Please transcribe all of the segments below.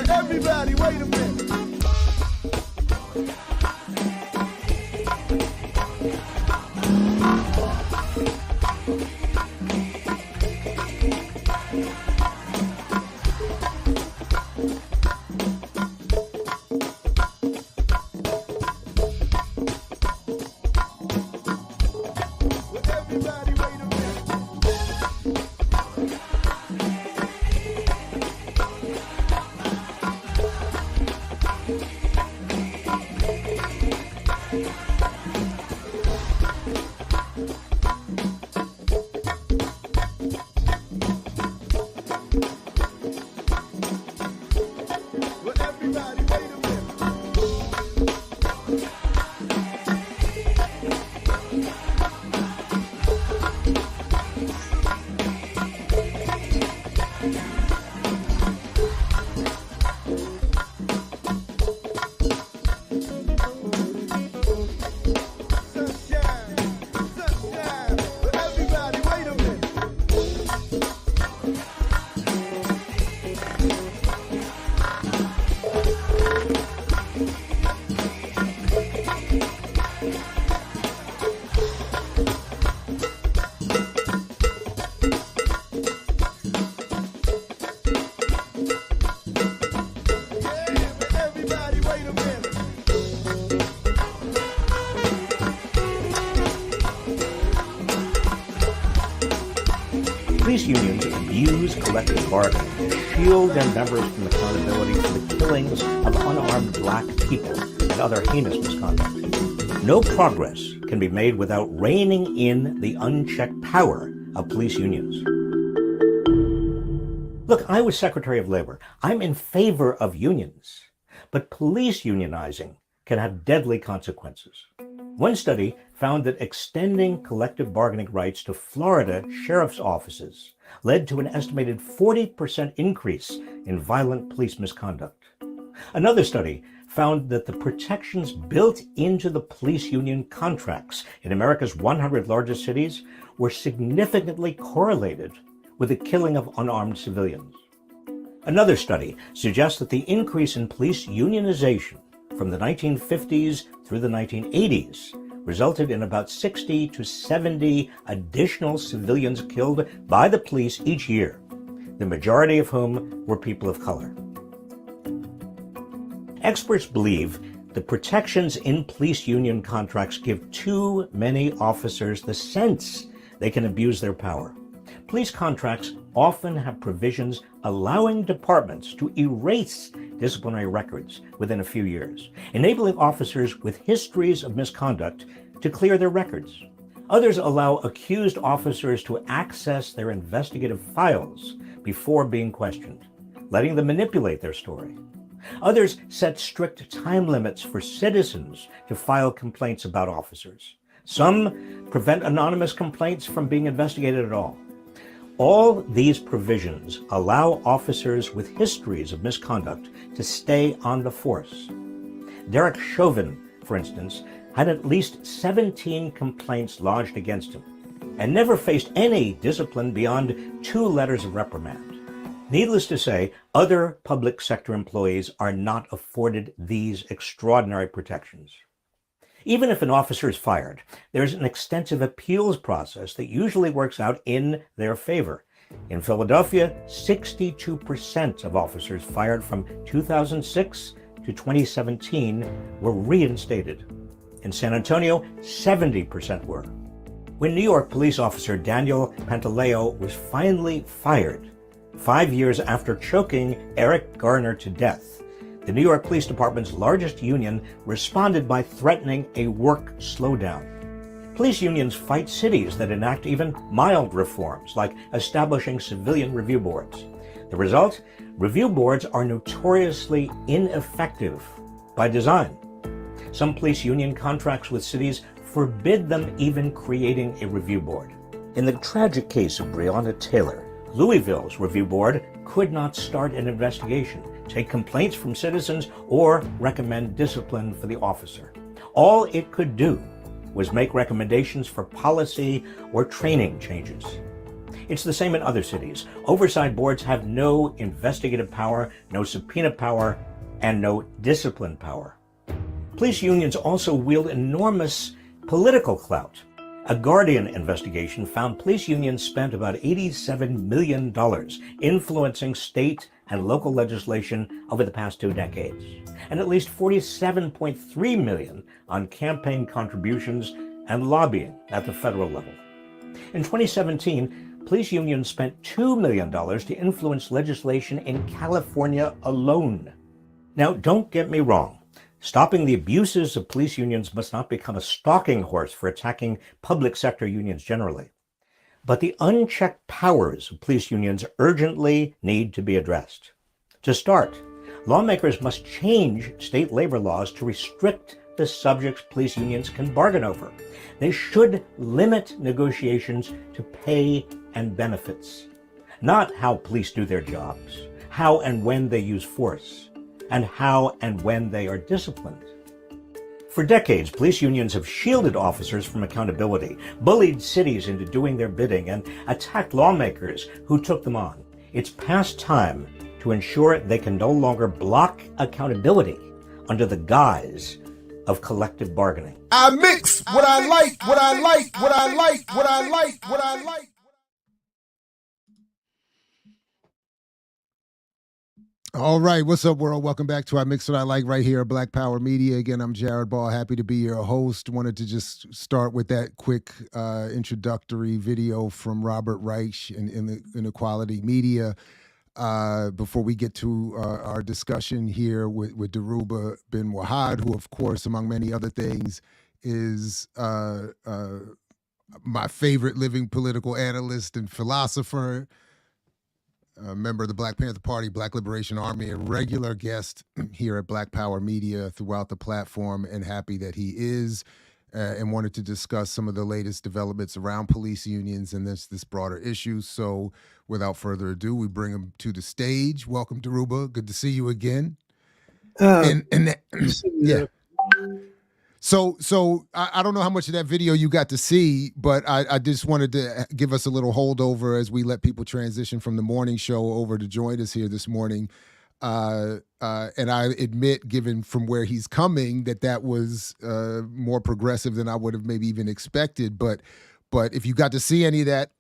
Everybody, wait a minute. Police unions abuse collective bargaining to shield their members from accountability for the killings of unarmed black people and other heinous misconduct. No progress can be made without reining in the unchecked power of police unions. Look, I was Secretary of Labor. I'm in favor of unions, but police unionizing can have deadly consequences. One study found that extending collective bargaining rights to Florida sheriff's offices led to an estimated 40% increase in violent police misconduct. Another study found that the protections built into the police union contracts in America's 100 largest cities were significantly correlated with the killing of unarmed civilians. Another study suggests that the increase in police unionization from the 1950s through the 1980s resulted in about 60 to 70 additional civilians killed by the police each year, the majority of whom were people of color. Experts believe the protections in police union contracts give too many officers the sense they can abuse their power. Police contracts often have provisions allowing departments to erase disciplinary records within a few years, enabling officers with histories of misconduct to clear their records. Others allow accused officers to access their investigative files before being questioned, letting them manipulate their story. Others set strict time limits for citizens to file complaints about officers. Some prevent anonymous complaints from being investigated at all. All these provisions allow officers with histories of misconduct to stay on the force. Derek Chauvin, for instance, had at least 17 complaints lodged against him and never faced any discipline beyond 2 letters of reprimand. Needless to say, other public sector employees are not afforded these extraordinary protections. Even if an officer is fired, there's an extensive appeals process that usually works out in their favor. In Philadelphia, 62% of officers fired from 2006 to 2017 were reinstated. In San Antonio, 70% were. When New York police officer Daniel Pantaleo was finally fired, 5 years after choking Eric Garner to death, the New York Police Department's largest union responded by threatening a work slowdown. Police unions fight cities that enact even mild reforms, like establishing civilian review boards. The result? Review boards are notoriously ineffective by design. Some police union contracts with cities forbid them even creating a review board. In the tragic case of Breonna Taylor, Louisville's review board could not start an investigation, take complaints from citizens, or recommend discipline for the officer. All it could do was make recommendations for policy or training changes. It's the same in other cities. Oversight boards have no investigative power, no subpoena power, and no discipline power. Police unions also wield enormous political clout. A Guardian investigation found police unions spent about $87 million influencing state and local legislation over the past 2 decades, and at least $47.3 million on campaign contributions and lobbying at the federal level. In 2017, police unions spent $2 million to influence legislation in California alone. Now, don't get me wrong. Stopping the abuses of police unions must not become a stalking horse for attacking public sector unions generally. But the unchecked powers of police unions urgently need to be addressed. To start, lawmakers must change state labor laws to restrict the subjects police unions can bargain over. They should limit negotiations to pay and benefits, not how police do their jobs, how and when they use force, and how and when they are disciplined. For decades, police unions have shielded officers from accountability, bullied cities into doing their bidding, and attacked lawmakers who took them on. It's past time to ensure they can no longer block accountability under the guise of collective bargaining. I mix what I like, what I like, what I like, what I like, what I like. All right, what's up, world? Welcome back to I Mix What I Like right here at Black Power Media. Again, I'm Jared Ball, happy to be your host. Wanted to just start with that quick introductory video from Robert Reich in Inequality Media before we get to our discussion here with Dhoruba Bin Wahad, who, of course, among many other things, is my favorite living political analyst and philosopher, a member of the Black Panther Party, Black Liberation Army, a regular guest here at Black Power Media throughout the platform, and happy that he is, and wanted to discuss some of the latest developments around police unions and this broader issue. So without further ado, we bring him to the stage. Welcome, Dhoruba. Good to see you again. Yeah. So I don't know how much of that video you got to see, but I just wanted to give us a little holdover as we let people transition from the morning show over to join us here this morning. And I admit, given from where he's coming, that was more progressive than I would have maybe even expected. But if you got to see any of that,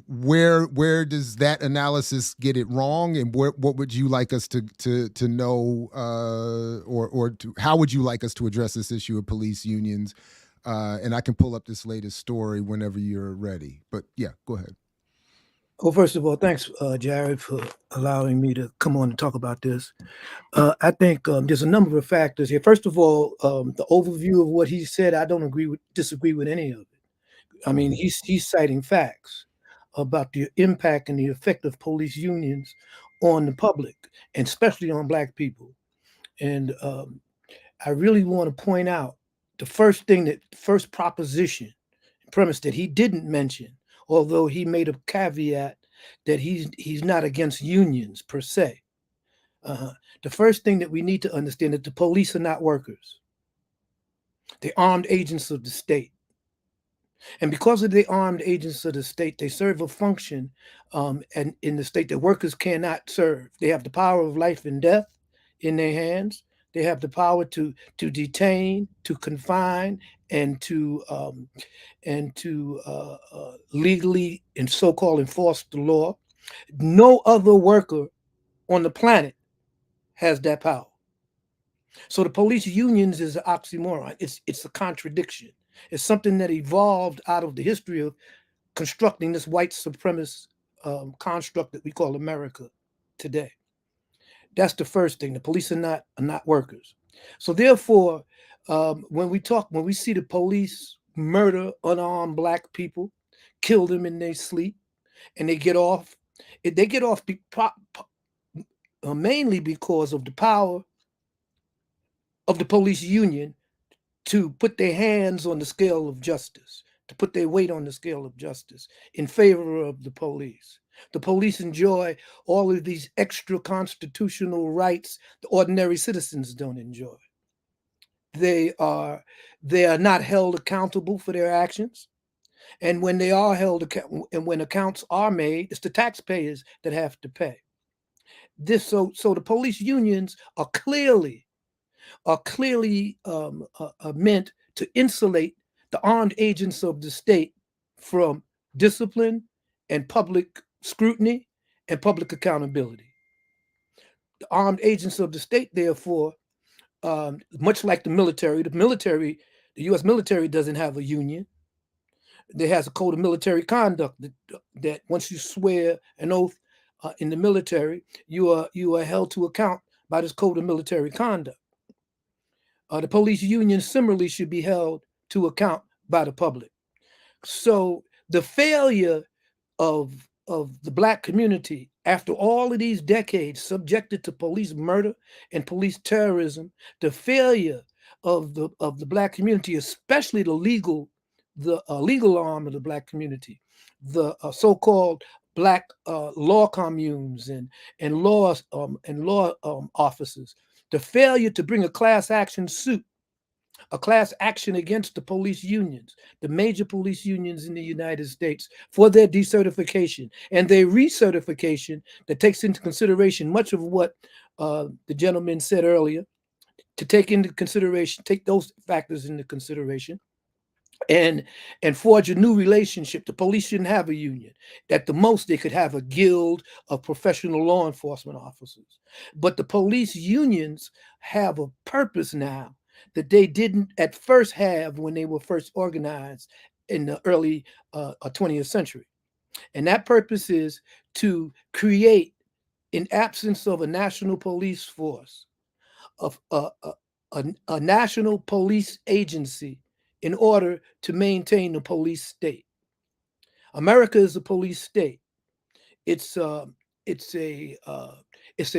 where does that analysis get it wrong, and what would you like us to know, or how would you like us to address this issue of police unions? And I can pull up this latest story whenever you're ready. But yeah, go ahead. Well, first of all, thanks, Jared, for allowing me to come on and talk about this. I think there's a number of factors here. First of all, the overview of what he said, I don't disagree with any of it. I mean, he's citing facts about the impact and the effect of police unions on the public, and especially on Black people. And I really want to point out the first proposition, premise that he didn't mention, although he made a caveat that he's not against unions per se. Uh, the first thing that we need to understand that the police are not workers. They're armed agents of the state. And because of the armed agents of the state, they serve a function and in the state that workers cannot serve. They have the power of life and death in their hands. They have the power to detain, to confine, and to legally and so-called enforce the law. No other worker on the planet has that power. So the police unions is an oxymoron. It's a contradiction. It's something that evolved out of the history of constructing this white supremacist construct that we call America today. That's the first thing. The police are not workers. So therefore, when we see the police murder unarmed Black people, kill them in their sleep, and they get off, mainly because of the power of the police union to put their hands on the scale of justice, to put their weight on the scale of justice in favor of the police. The police enjoy all of these extra constitutional rights the ordinary citizens don't enjoy. They are not held accountable for their actions. And when they are and when accounts are made, it's the taxpayers that have to pay. So the police unions are clearly meant to insulate the armed agents of the state from discipline and public scrutiny and public accountability. The armed agents of the state, therefore, much like the U.S. military doesn't have a union. There has a code of military conduct that once you swear an oath in the military, you are held to account by this code of military conduct. The police union similarly should be held to account by the public. So the failure of the Black community after all of these decades subjected to police murder and police terrorism, the failure of the Black community, especially the legal arm of the Black community, the so-called Black law communes and law officers, the failure to bring a class action suit, a class action against the police unions, the major police unions in the United States, for their decertification and their recertification that takes into consideration much of what the gentleman said earlier, to take those factors into consideration and forge a new relationship. The police shouldn't have a union. At the most, they could have a guild of professional law enforcement officers. But the police unions have a purpose now that they didn't at first have when they were first organized in the early 20th century. And that purpose is to create, in absence of a national police force, a national police agency in order to maintain the police state. America is a police state. It's a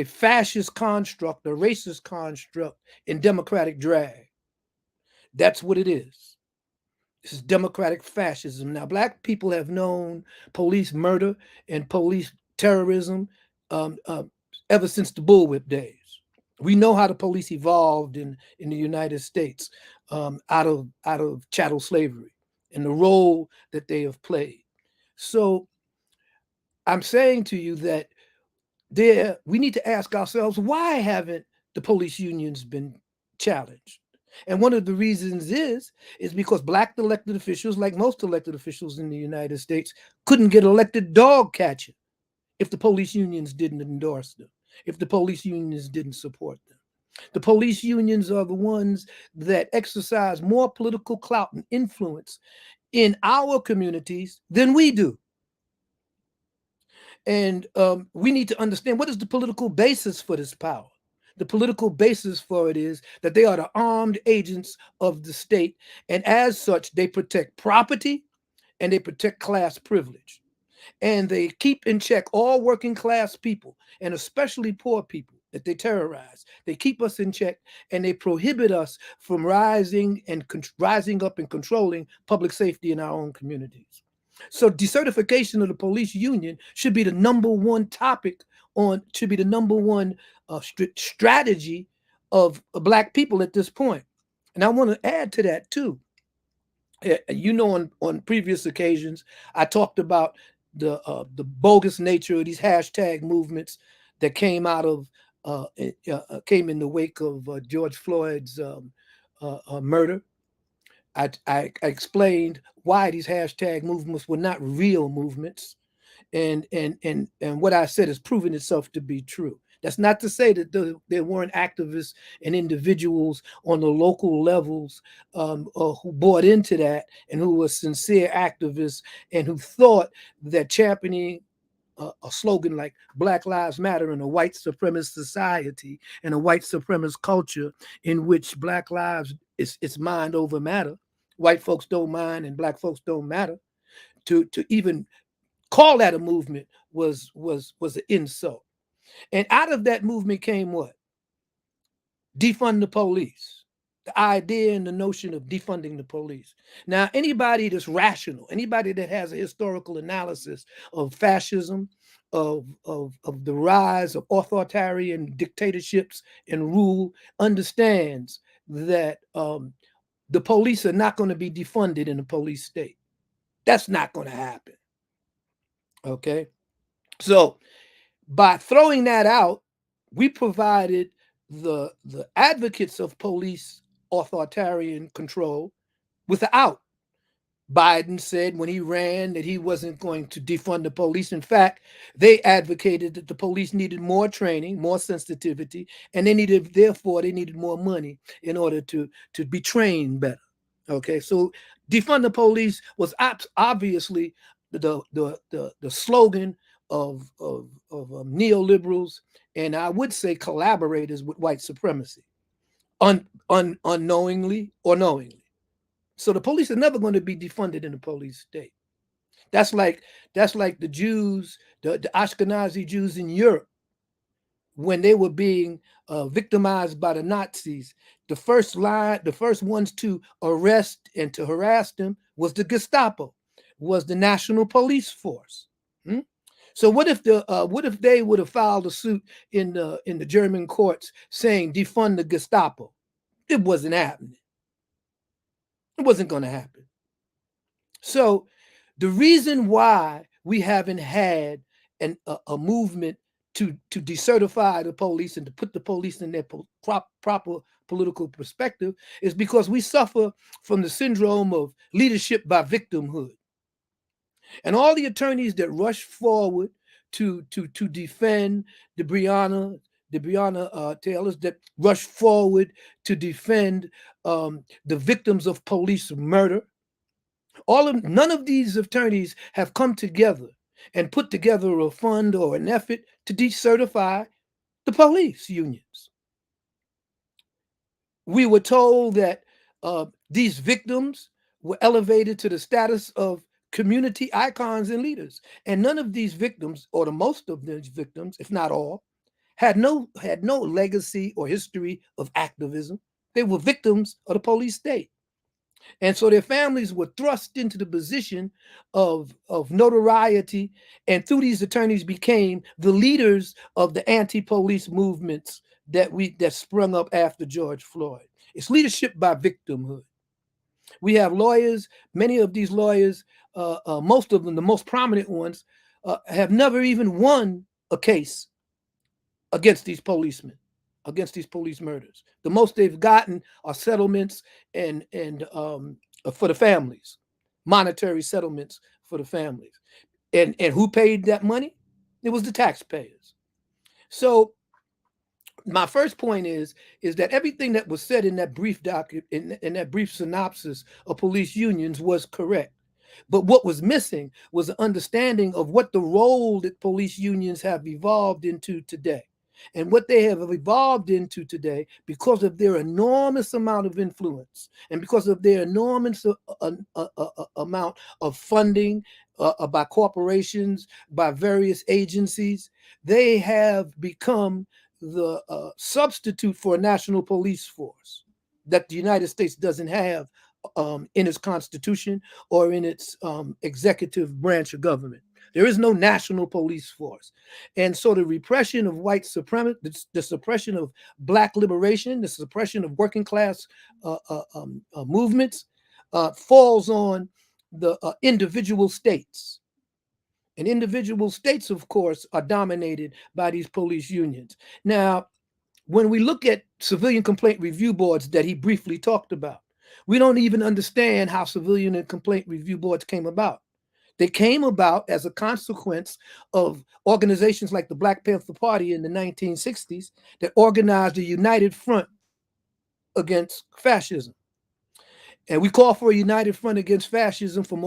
fascist construct, a racist construct in democratic drag. That's what it is. This is democratic fascism. Now, Black people have known police murder and police terrorism ever since the bullwhip days. We know how the police evolved in the United States out of chattel slavery and the role that they have played. So I'm saying to you that we need to ask ourselves, why haven't the police unions been challenged? And one of the reasons is because Black elected officials, like most elected officials in the United States, couldn't get elected dog catching if the police unions didn't endorse them, if the police unions didn't support them. The police unions are the ones that exercise more political clout and influence in our communities than we do. And we need to understand, what is the political basis for this power? The political basis for it is that they are the armed agents of the state. And as such, they protect property, and they protect class privilege. And they keep in check all working class people, and especially poor people that they terrorize. They keep us in check, and they prohibit us from rising up and controlling public safety in our own communities. So decertification of the police union should be the number one topic should be the number one strategy of Black people at this point. And I want to add to that too. You know, on previous occasions, I talked about the bogus nature of these hashtag movements that came out of came in the wake of George Floyd's murder. I explained why these hashtag movements were not real movements, and what I said has proven itself to be true. That's not to say that there weren't activists and individuals on the local levels who bought into that and who were sincere activists and who thought that championing a slogan like Black Lives Matter in a white supremacist society and a white supremacist culture in which Black lives is mind over matter. White folks don't mind and Black folks don't matter. To even call that a movement was an insult. And out of that movement came what? Defund the police. The idea and the notion of defunding the police. Now, anybody that's rational, anybody that has a historical analysis of fascism, of the rise of authoritarian dictatorships and rule, understands that the police are not going to be defunded in a police state. That's not going to happen. Okay? So, by throwing that out, we provided the advocates of police authoritarian control with the out. Biden said when he ran that he wasn't going to defund the police. In fact, they advocated that the police needed more training, more sensitivity, and therefore they needed more money in order to be trained better. Okay, so defund the police was obviously the slogan of neoliberals, and I would say collaborators with white supremacy, unknowingly or knowingly. So the police are never going to be defunded in a police state. That's like the Jews, the Ashkenazi Jews in Europe, when they were being victimized by the Nazis. The first ones to arrest and to harass them was the Gestapo, was the National Police Force. So what if they would have filed a suit in the German courts saying defund the Gestapo? It wasn't happening. It wasn't going to happen. So the reason why we haven't had a movement to decertify the police and to put the police in their proper political perspective is because we suffer from the syndrome of leadership by victimhood. And all the attorneys that rush forward to defend the Breonna Taylors, that rush forward to defend the victims of police murder, none of these attorneys have come together and put together a fund or an effort to decertify the police unions. We were told that these victims were elevated to the status of community icons and leaders. And none of these victims, or the most of these victims, if not all, had no legacy or history of activism. They were victims of the police state. And so their families were thrust into the position of notoriety, and through these attorneys became the leaders of the anti-police movements that sprung up after George Floyd. It's leadership by victimhood. We have lawyers, many of these lawyers, most of them, the most prominent ones, have never even won a case against these policemen, against these police murders. The most they've gotten are settlements and for the families, monetary settlements for the families. And who paid that money? It was the taxpayers. So my first point is that everything that was said in that brief document, in that brief synopsis of police unions was correct. But what was missing was an understanding of what the role that police unions have evolved into today. And what they have evolved into today, because of their enormous amount of influence and because of their enormous amount of funding by corporations, by various agencies, they have become the substitute for a national police force that the United States doesn't have in its constitution or in its executive branch of government. There is no national police force. And so the repression of white supremacy, the suppression of Black liberation, the suppression of working class movements falls on the individual states. And individual states, of course, are dominated by these police unions. Now, when we look at civilian complaint review boards that he briefly talked about, we don't even understand how civilian and complaint review boards came about. They came about as a consequence of organizations like the Black Panther Party in the 1960s that organized a united front against fascism. And we call for a united front against fascism for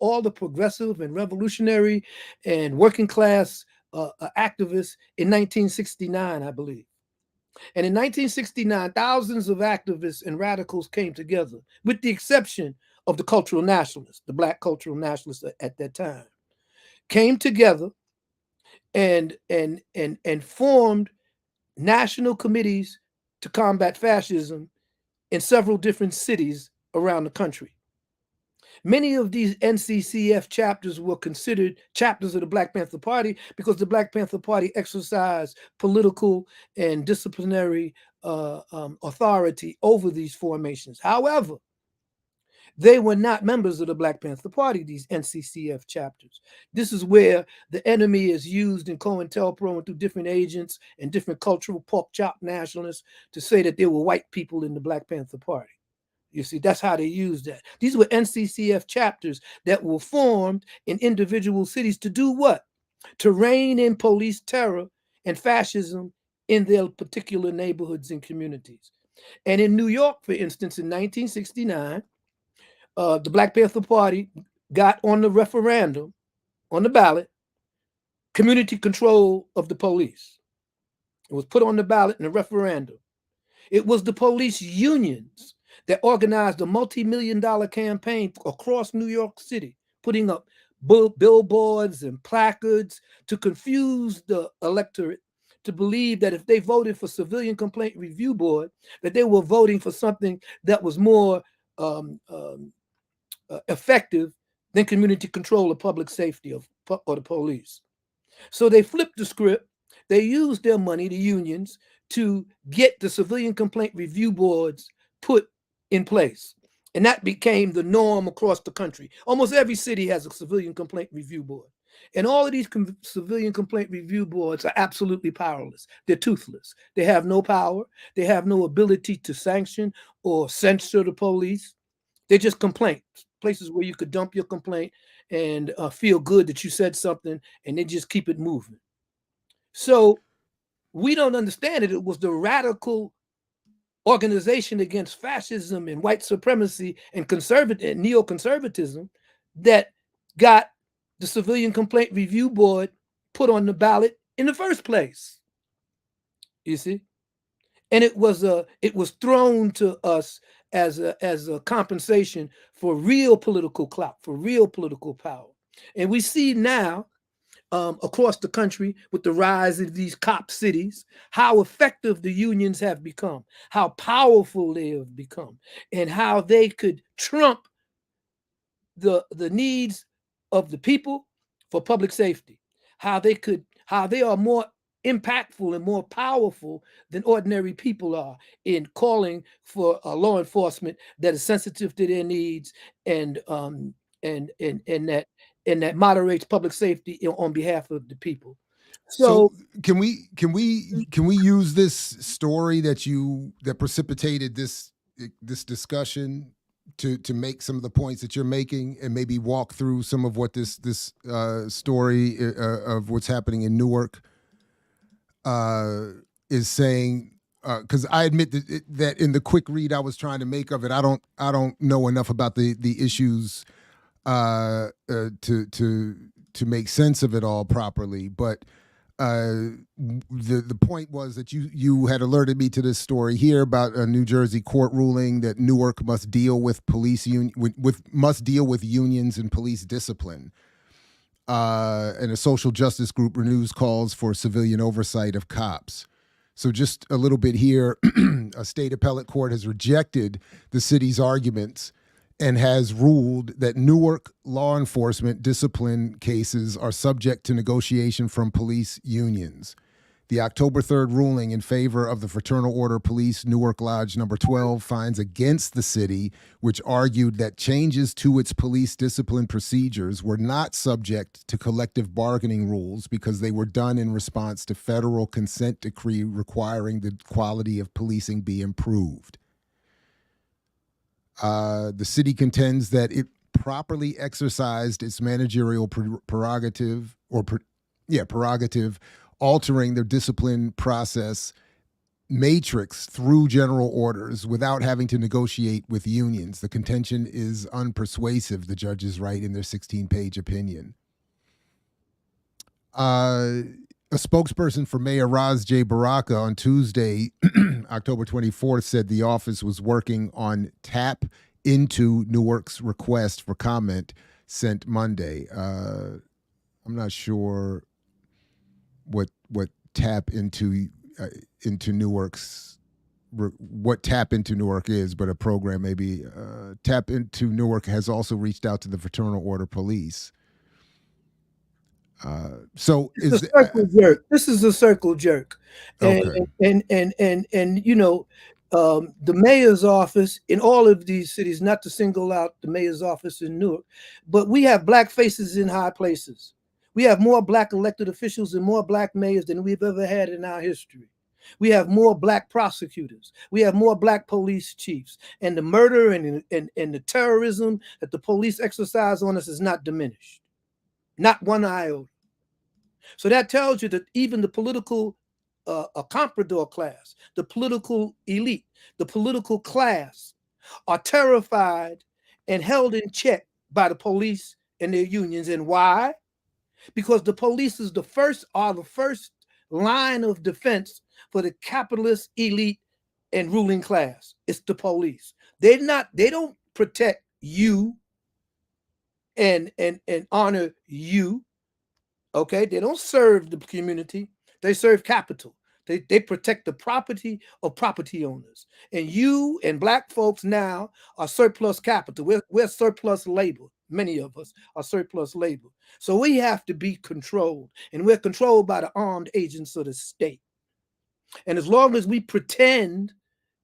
all the progressive and revolutionary and working class activists in 1969, I believe. And in 1969, thousands of activists and radicals came together, with the exception of the cultural nationalists, the Black cultural nationalists at that time, came together and formed national committees to combat fascism in several different cities around the country. Many of these NCCF chapters were considered chapters of the Black Panther Party because the Black Panther Party exercised political and disciplinary authority over these formations. However, they were not members of the Black Panther Party, these NCCF chapters. This is where the enemy is used in COINTELPRO and through different agents and different cultural pork chop nationalists to say that there were white people in the Black Panther Party. You see, that's how they use that. These were NCCF chapters that were formed in individual cities to do what? To rein in police terror and fascism in their particular neighborhoods and communities. And in New York, for instance, in 1969, the Black Panther Party got on the referendum, on the ballot, community control of the police. It was put on the ballot in a referendum. It was the police unions that organized a multi-million-dollar campaign across New York City, putting up billboards and placards to confuse the electorate to believe that if they voted for Civilian Complaint Review Board, that they were voting for something that was more effective than community control of public safety or the police. So they flipped the script. They used their money, the unions, to get the Civilian Complaint Review Boards put in place. And that became the norm across the country. Almost every city has a Civilian Complaint Review Board. And all of these Civilian Complaint Review Boards are absolutely powerless. They're toothless. They have no power. They have no ability to sanction or censor the police. They're just complaints, places where you could dump your complaint and feel good that you said something, and they just keep it moving. So we don't understand it. It was the radical organization against fascism and white supremacy and neoconservatism that got the Civilian Complaint Review Board put on the ballot in the first place. You see? And it was thrown to us as a compensation for real political clout, for real political power. And we see now across the country with the rise of these cop cities, how effective the unions have become, how powerful they have become, and how they could trump the needs of the people for public safety, how they are more impactful and more powerful than ordinary people are in calling for a law enforcement that is sensitive to their needs and that moderates public safety on behalf of the people. So can we use this story that precipitated this discussion to make some of the points that you're making, and maybe walk through some of what this story of what's happening in Newark is saying? Because I admit that in the quick read I was trying to make of it, I don't know enough about the issues to make sense of it all properly. But the point was that you had alerted me to this story here about a New Jersey court ruling that Newark must deal with must deal with unions and police discipline. And a social justice group renews calls for civilian oversight of cops. So just a little bit here, a state appellate court has rejected the city's arguments and has ruled that Newark law enforcement discipline cases are subject to negotiation from police unions. The October 3rd ruling in favor of the Fraternal Order Police Newark Lodge number 12 finds against the city, which argued that changes to its police discipline procedures were not subject to collective bargaining rules because they were done in response to federal consent decree requiring the quality of policing be improved. The city contends that it properly exercised its managerial prerogative, altering their discipline process matrix through general orders without having to negotiate with unions. The contention is unpersuasive, the judges write in their 16-page opinion. A spokesperson for Mayor Raz J. Baraka on Tuesday, October 24th, said the office was working on tap into Newark's request for comment sent Monday. I'm not sure what tap into Newark's what tap into Newark is, but a program maybe. Tap into Newark has also reached out to the Fraternal Order Police. So it's a circle jerk. This is a circle jerk, and okay. and you know, the mayor's office in all of these cities, not to single out the mayor's office in Newark, but we have black faces in high places. We have more black elected officials and more black mayors than we've ever had in our history. We have more black prosecutors. We have more black police chiefs, and the murder and the terrorism that the police exercise on us is not diminished. Not one iota. So that tells you that even the political comprador class, the political elite, the political class are terrified and held in check by the police and their unions. And why? Because the police is the first line of defense for the capitalist elite and ruling class. It's the police. They don't protect you and honor you. Okay, they don't serve the community, they serve capital. They protect the property of property owners. And you and black folks now are surplus capital. We're surplus labor. Many of us are surplus labor. So we have to be controlled, and we're controlled by the armed agents of the state. And as long as we pretend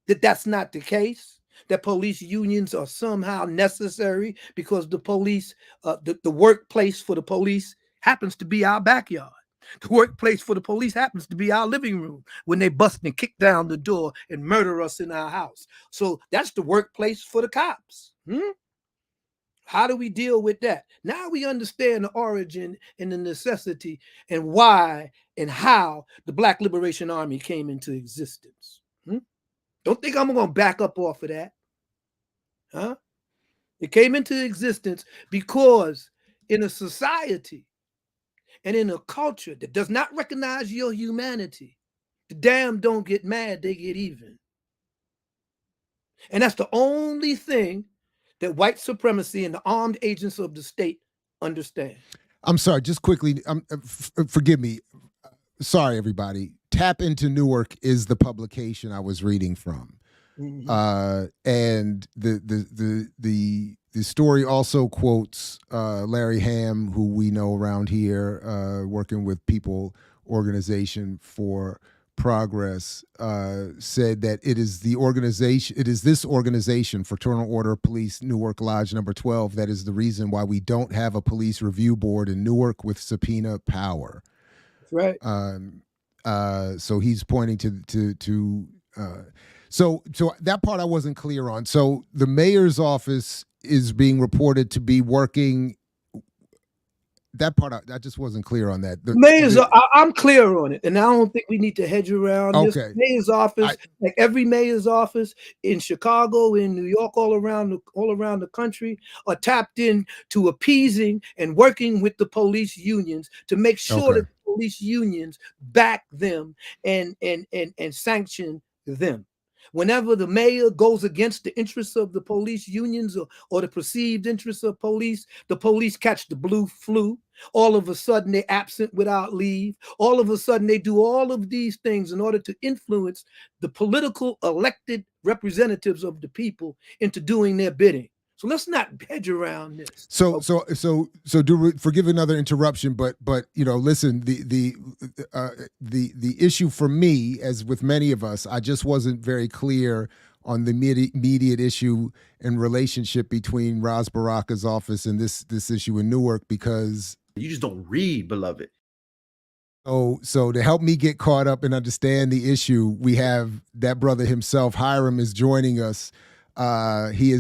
that that's not the case, that police unions are somehow necessary because the police, the workplace for the police happens to be our backyard. The workplace for the police happens to be our living room when they bust and kick down the door and murder us in our house. So that's the workplace for the cops. How do we deal with that? Now we understand the origin and the necessity and why and how the Black Liberation Army came into existence. Don't think I'm going to back up off of that. It came into existence because in a society and in a culture that does not recognize your humanity, the damned don't get mad, they get even. And that's the only thing that white supremacy and the armed agents of the state understand. I'm sorry, just quickly, forgive me. Sorry, everybody. Tap into Newark is the publication I was reading from. And the story also quotes Larry Ham, who we know around here, working with People Organization for Progress, said that it is this organization, Fraternal Order Police Newark Lodge number 12, that is the reason why we don't have a police review board in Newark with subpoena power. That's right. So he's pointing to so that part I wasn't clear on. So the mayor's office is being reported to be working. That part I just wasn't clear on that. I'm clear on it, and I don't think we need to hedge around this. Mayor's office, like every mayor's office in Chicago, in New York, all around the country, are tapped in to appeasing and working with the police unions to make sure that the police unions back them and sanction them. Whenever the mayor goes against the interests of the police unions or the perceived interests of police, the police catch the blue flu. All of a sudden, they're absent without leave. All of a sudden, they do all of these things in order to influence the political elected representatives of the people into doing their bidding. So let's not hedge around this. So forgive another interruption, but listen, the issue for me, as with many of us, I just wasn't very clear on the immediate issue and relationship between Ras Baraka's office and this issue in Newark, because you just don't read, beloved. So to help me get caught up and understand the issue, we have that brother himself, Hiram, is joining us. He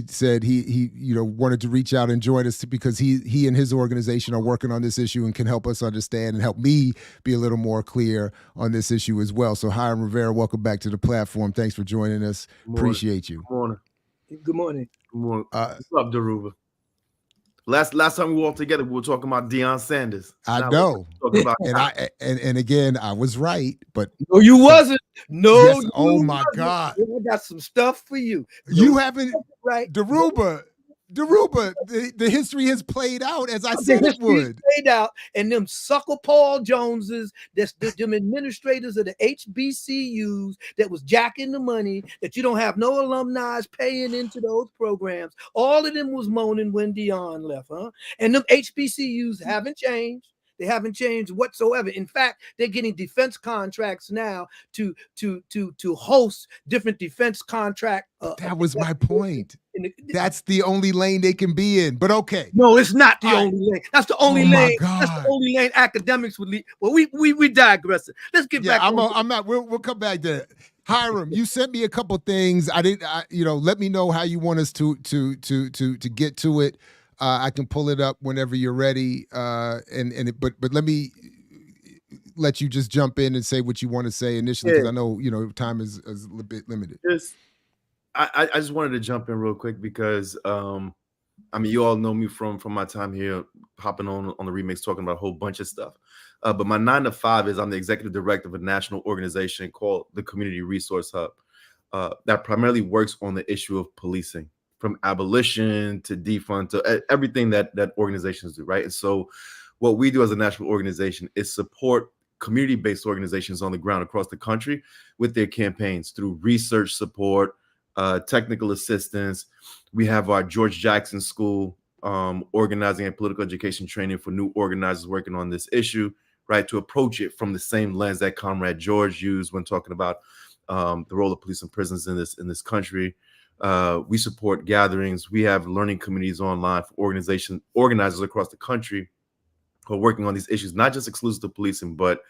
said he wanted to reach out and join us because he and his organization are working on this issue and can help us understand and help me be a little more clear on this issue as well. So Hiram Rivera, welcome back to the platform. Thanks for joining us. Appreciate you. Good morning. Good morning. Good morning. What's up, Dhoruba? Last time we were all together, we were talking about Deion Sanders. I know. And again, I was right, but no, you wasn't. No. Yes, oh my God. I got some stuff for you. You haven't, right? Dhoruba, the history has played out as I said it would. Played out, and them sucker Paul Joneses, that's them administrators of the HBCUs that was jacking the money, that you don't have no alumni paying into those programs. All of them was moaning when Deion left, huh? And them HBCUs haven't changed. They haven't changed whatsoever. In fact, they're getting defense contracts now to host different defense contract. That was my point. That's the only lane they can be in. But okay. No, it's not the only lane. That's the only lane. That's the only lane academics would lead. Well, we digress. Let's get back. I'm not. We'll come back to it. Hiram, you sent me a couple things. Let me know how you want us to get to it. I can pull it up whenever you're ready. But let me let you just jump in and say what you want to say initially, because I know time is a little bit limited. Yes, I just wanted to jump in real quick because you all know me from my time here, hopping on the remix, talking about a whole bunch of stuff. But my 9 to 5 is I'm the executive director of a national organization called the Community Resource Hub that primarily works on the issue of policing, from abolition to defund to everything that organizations do, right? And so what we do as a national organization is support community-based organizations on the ground across the country with their campaigns through research support, technical assistance. We have our George Jackson School organizing and political education training for new organizers working on this issue, right? To approach it from the same lens that Comrade George used when talking about the role of police and prisons in this country. We support gatherings. We have learning communities online for organizers across the country who are working on these issues, not just exclusive to policing, but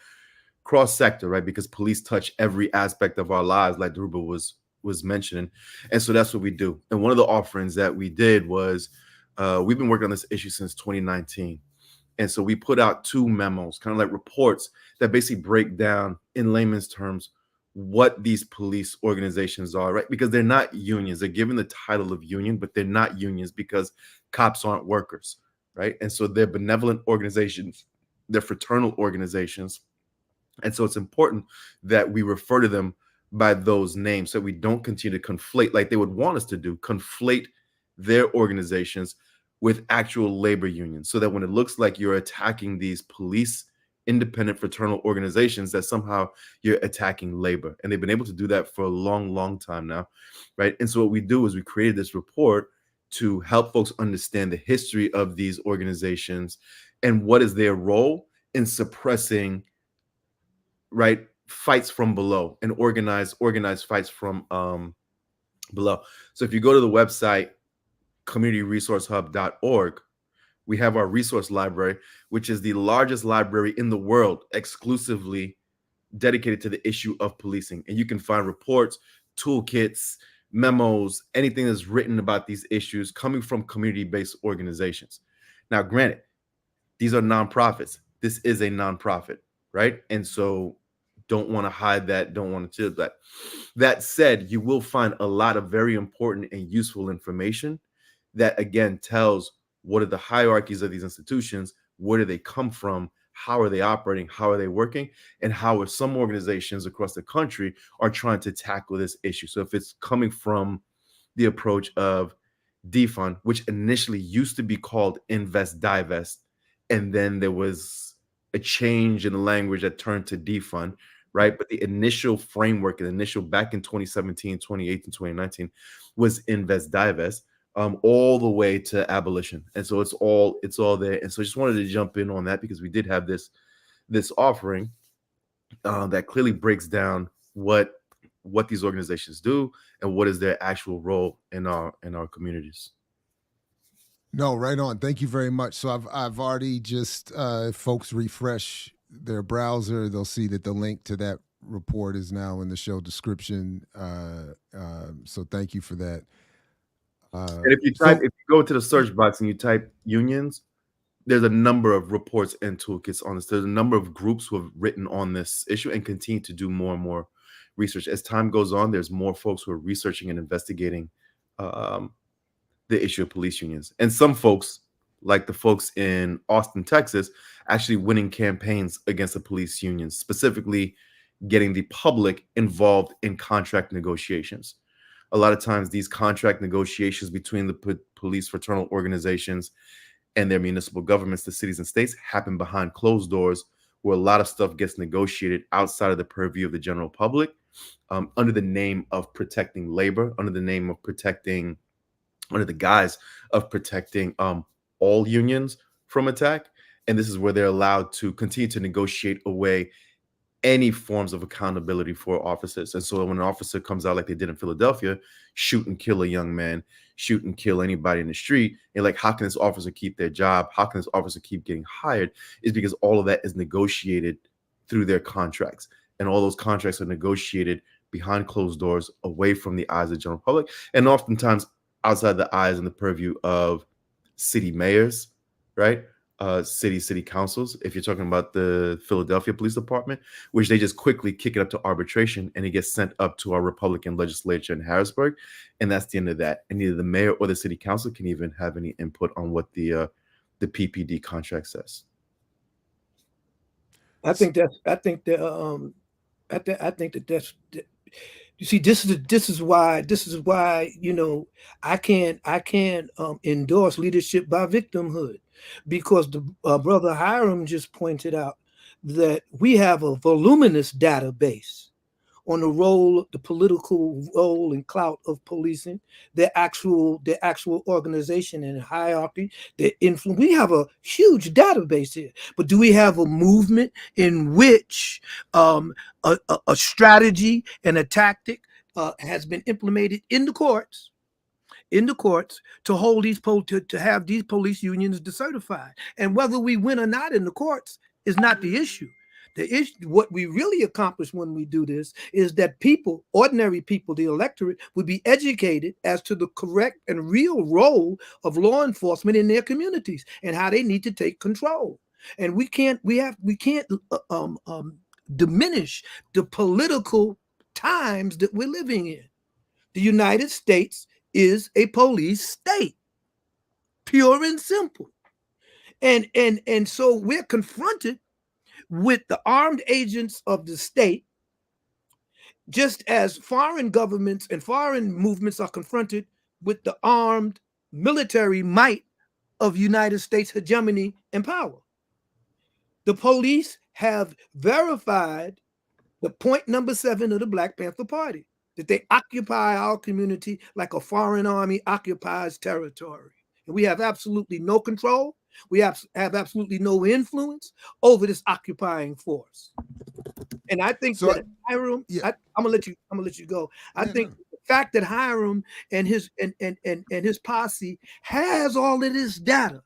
cross-sector, right? Because police touch every aspect of our lives, like Dhoruba was mentioning. And so that's what we do. And one of the offerings that we did was we've been working on this issue since 2019. And so we put out 2 memos, kind of like reports that basically break down in layman's terms what these police organizations are, right? Because they're not unions. They're given the title of union, but they're not unions because cops aren't workers, right? And so they're benevolent organizations, they're fraternal organizations. And so it's important that we refer to them by those names so we don't continue to conflate, like they would want us to do, conflate their organizations with actual labor unions, so that when it looks like you're attacking these police independent fraternal organizations, that somehow you're attacking labor. And they've been able to do that for a long, long time now, right? And so what we do is we created this report to help folks understand the history of these organizations and what is their role in suppressing, right, fights from below and organized fights from below. So if you go to the website, communityresourcehub.org, we have our resource library, which is the largest library in the world exclusively dedicated to the issue of policing. And you can find reports, toolkits, memos, anything that's written about these issues coming from community-based organizations. Now, granted, these are nonprofits. This is a nonprofit, right? And so don't want to hide that, don't want to do that. That said, you will find a lot of very important and useful information that, again, tells what are the hierarchies of these institutions, where do they come from, how are they operating, how are they working, and how are some organizations across the country are trying to tackle this issue. So if it's coming from the approach of defund, which initially used to be called invest divest, and then there was a change in the language that turned to defund, right? But the initial framework, the initial back in 2017, 2018, 2019 was invest divest, all the way to abolition. And so it's all there. And so I just wanted to jump in on that because we did have this offering that clearly breaks down what these organizations do and what is their actual role in our communities. No, right on. Thank you very much. So I've already just folks refresh their browser, they'll see that the link to that report is now in the show description. So thank you for that. And if you go to the search box and you type unions, there's a number of reports and toolkits on this. There's a number of groups who have written on this issue and continue to do more and more research. As time goes on, there's more folks who are researching and investigating the issue of police unions. And some folks, like the folks in Austin, Texas, actually winning campaigns against the police unions, specifically getting the public involved in contract negotiations. A lot of times these contract negotiations between the police fraternal organizations and their municipal governments, the cities and states, happen behind closed doors, where a lot of stuff gets negotiated outside of the purview of the general public, under the name of protecting labor, under the guise of protecting all unions from attack. And this is where they're allowed to continue to negotiate away any forms of accountability for officers. And so when an officer comes out like they did in Philadelphia, shoot and kill a young man, shoot and kill anybody in the street, and like, how can this officer keep their job? How can this officer keep getting hired? Is because all of that is negotiated through their contracts. And all those contracts are negotiated behind closed doors, away from the eyes of the general public, and oftentimes outside the eyes and the purview of city mayors, right? City councils, if you're talking about the Philadelphia Police Department, which they just quickly kick it up to arbitration and it gets sent up to our Republican legislature in Harrisburg. And that's the end of that. And neither the mayor or the city council can even have any input on what the PPD contract says. I think that you see, this is why I can't endorse leadership by victimhood, because the brother Hiram just pointed out that we have a voluminous database on the political role and clout of policing, their actual organization and hierarchy, their influence. We have a huge database here, but do we have a movement in which a strategy and a tactic has been implemented in the courts to hold to have these police unions decertified? And whether we win or not in the courts is not the issue. The issue, what we really accomplish when we do this, is that people, ordinary people, the electorate, would be educated as to the correct and real role of law enforcement in their communities and how they need to take control. And we can't diminish the political times that we're living in. The United States is a police state, pure and simple. And so we're confronted with the armed agents of the state, just as foreign governments and foreign movements are confronted with the armed military might of United States hegemony and power. The police have verified the point number 7 of the Black Panther Party, that they occupy our community like a foreign army occupies territory. And we have absolutely no control. We have absolutely no influence over this occupying force. And I think that Hiram, I'm gonna let you go. I think the fact that Hiram and his posse has all of this data,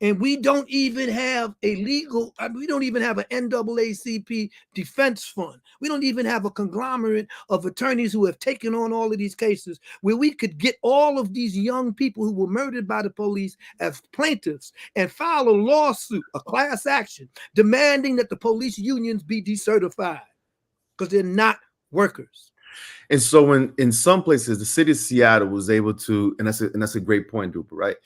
and we don't even have we don't even have an NAACP defense fund. We don't even have a conglomerate of attorneys who have taken on all of these cases where we could get all of these young people who were murdered by the police as plaintiffs and file a lawsuit, a class action, demanding that the police unions be decertified because they're not workers. And so in some places, the city of Seattle was able to, and that's a great point, Dhoruba, right?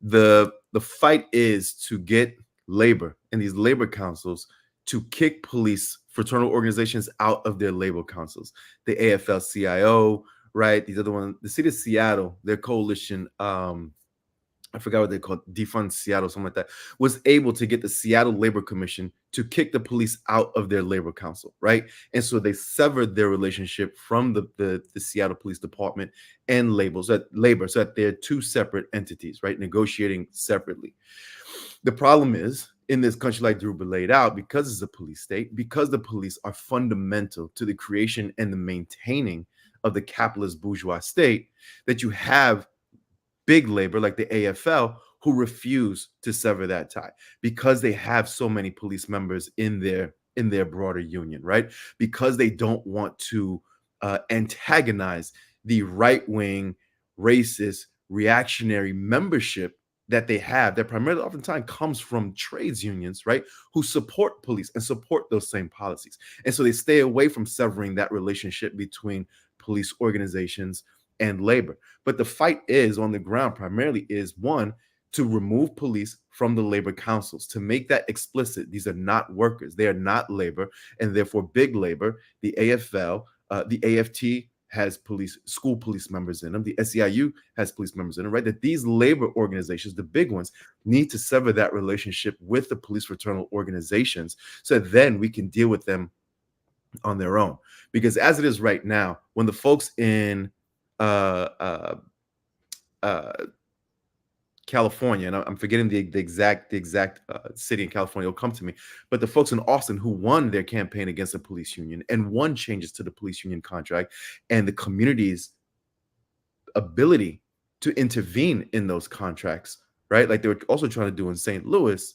The fight is to get labor and these labor councils to kick police fraternal organizations out of their labor councils. The AFL-CIO, right? These other ones, the city of Seattle, their coalition, I forgot what they called, Defund Seattle, something like that, was able to get the Seattle Labor Commission to kick the police out of their labor council, right? And so they severed their relationship from the Seattle Police Department and labor, so that they're two separate entities, right? Negotiating separately. The problem is, in this country like Dhoruba laid out, because it's a police state, because the police are fundamental to the creation and the maintaining of the capitalist bourgeois state, that you have big labor like the AFL who refuse to sever that tie because they have so many police members in their broader union, right? Because they don't want to antagonize the right-wing, racist, reactionary membership that they have, that primarily oftentimes comes from trades unions, right, who support police and support those same policies. And so they stay away from severing that relationship between police organizations and labor. But the fight is on the ground primarily is, one, to remove police from the labor councils, to make that explicit. These are not workers. They are not labor, and therefore big labor, the AFL, the AFT has school police members in them. The SEIU has police members in them, right? That these labor organizations, the big ones, need to sever that relationship with the police fraternal organizations so that then we can deal with them on their own. Because as it is right now, when the folks in California, and I'm forgetting the exact city in California, will come to me, but the folks in Austin who won their campaign against the police union and won changes to the police union contract and the community's ability to intervene in those contracts, right? Like they were also trying to do in St. Louis,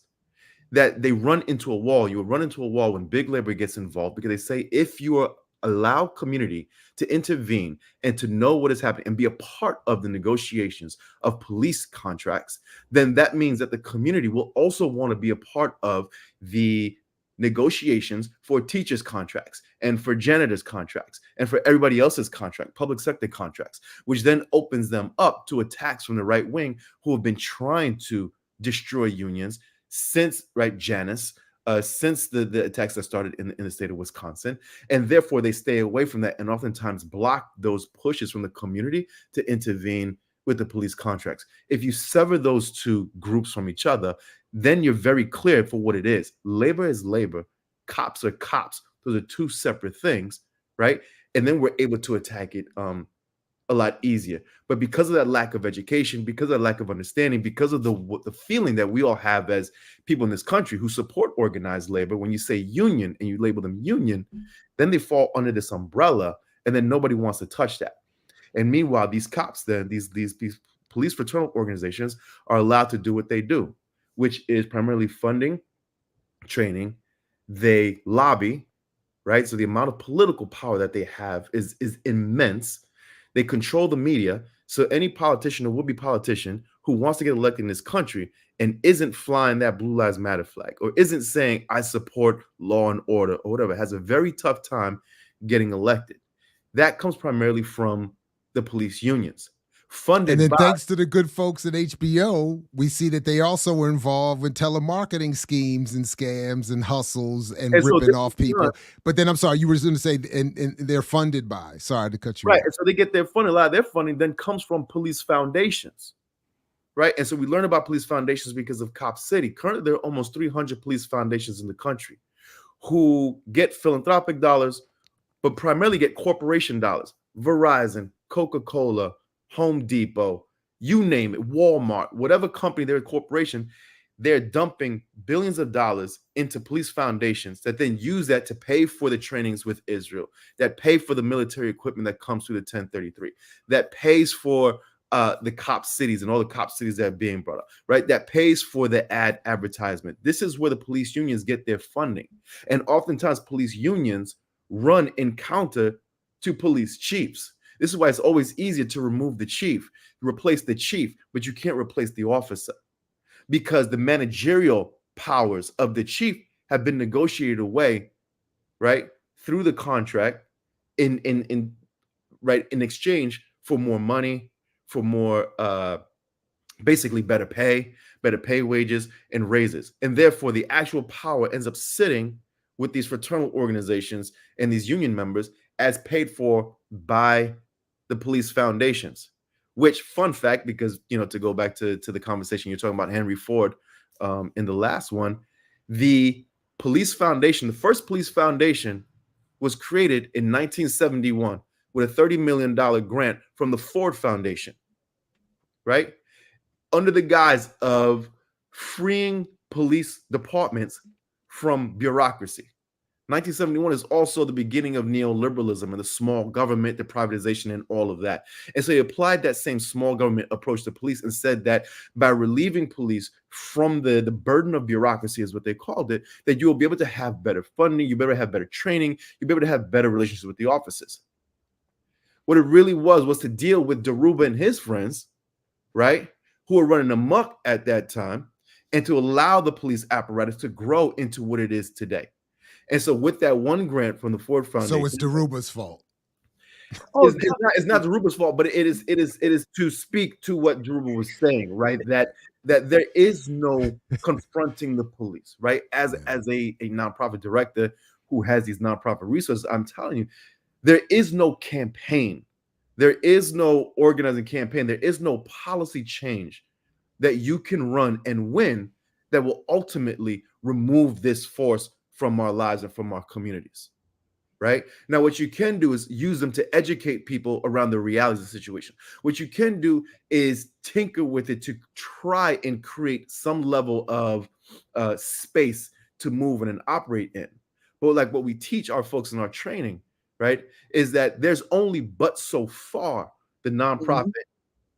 that they run into a wall. You will run into a wall when big labor gets involved, because they say if you allow community to intervene and to know what is happening and be a part of the negotiations of police contracts, then that means that the community will also want to be a part of the negotiations for teachers' contracts and for janitors' contracts and for everybody else's contract, public sector contracts, which then opens them up to attacks from the right wing who have been trying to destroy unions since, right, Janus, since the attacks that started in the state of Wisconsin. And therefore, they stay away from that and oftentimes block those pushes from the community to intervene with the police contracts. If you sever those two groups from each other, then you're very clear for what it is. Labor is labor. Cops are cops. Those are two separate things, right? And then we're able to attack it a lot easier. But because of that lack of education, because of that lack of understanding, because of the feeling that we all have as people in this country who support organized labor, when you say union and you label them union, then they fall under this umbrella, and then nobody wants to touch that. And meanwhile, these cops, then these police fraternal organizations are allowed to do what they do, which is primarily funding, training. They lobby, right? So the amount of political power that they have is immense. They control the media. So any politician or would-be politician who wants to get elected in this country and isn't flying that Blue Lives Matter flag or isn't saying, I support law and order or whatever, has a very tough time getting elected. That comes primarily from the police unions. Funded And then by, thanks to the good folks at HBO, we see that they also were involved with telemarketing schemes and scams and hustles and And so ripping this off is people. not- But then I'm sorry, you were going to say, and they're funded by, sorry to cut you right. off. And so they get their funding. A lot of their funding then comes from police foundations, right? And so we learn about police foundations because of Cop City. Currently, there are almost 300 police foundations in the country who get philanthropic dollars, but primarily get corporation dollars. Verizon, Coca-Cola, Home Depot, you name it, Walmart, whatever company, they're a corporation, they're dumping billions of dollars into police foundations that then use that to pay for the trainings with Israel, that pay for the military equipment that comes through the 1033, that pays for the cop cities and all the cop cities that are being brought up, right? That pays for the advertisement. This is where the police unions get their funding. And oftentimes police unions run in counter to police chiefs. This is why it's always easier to remove the chief, replace the chief, but you can't replace the officer because the managerial powers of the chief have been negotiated away, right, through the contract in exchange for more money, for more basically better pay wages, and raises. And therefore, the actual power ends up sitting with these fraternal organizations and these union members as paid for by the police foundations. Which, fun fact, because, to go back to the conversation you're talking about, Henry Ford, in the last one, the police foundation, the first police foundation, was created in 1971 with a $30 million grant from the Ford Foundation, right? Under the guise of freeing police departments from bureaucracy. 1971 is also the beginning of neoliberalism and the small government, the privatization, and all of that. And so he applied that same small government approach to police and said that by relieving police from the burden of bureaucracy, is what they called it, that you will be able to have better funding, you'll be able to have better training, you'll be able to have better relationships with the officers. What it really was to deal with Dhoruba and his friends, right, who were running amok at that time, and to allow the police apparatus to grow into what it is today. And so with that one grant from the Ford Foundation, So it's Dhoruba's fault. It's not Dhoruba's fault, but it is to speak to what Dhoruba was saying, right? That there is no confronting the police, right? As a nonprofit director who has these nonprofit resources, I'm telling you, there is no campaign, there is no organizing campaign, there is no policy change that you can run and win that will ultimately remove this force from our lives and from our communities, right? Now, what you can do is use them to educate people around the realities of the situation. What you can do is tinker with it to try and create some level of space to move in and operate in. But like what we teach our folks in our training, right, is that there's only but so far the nonprofit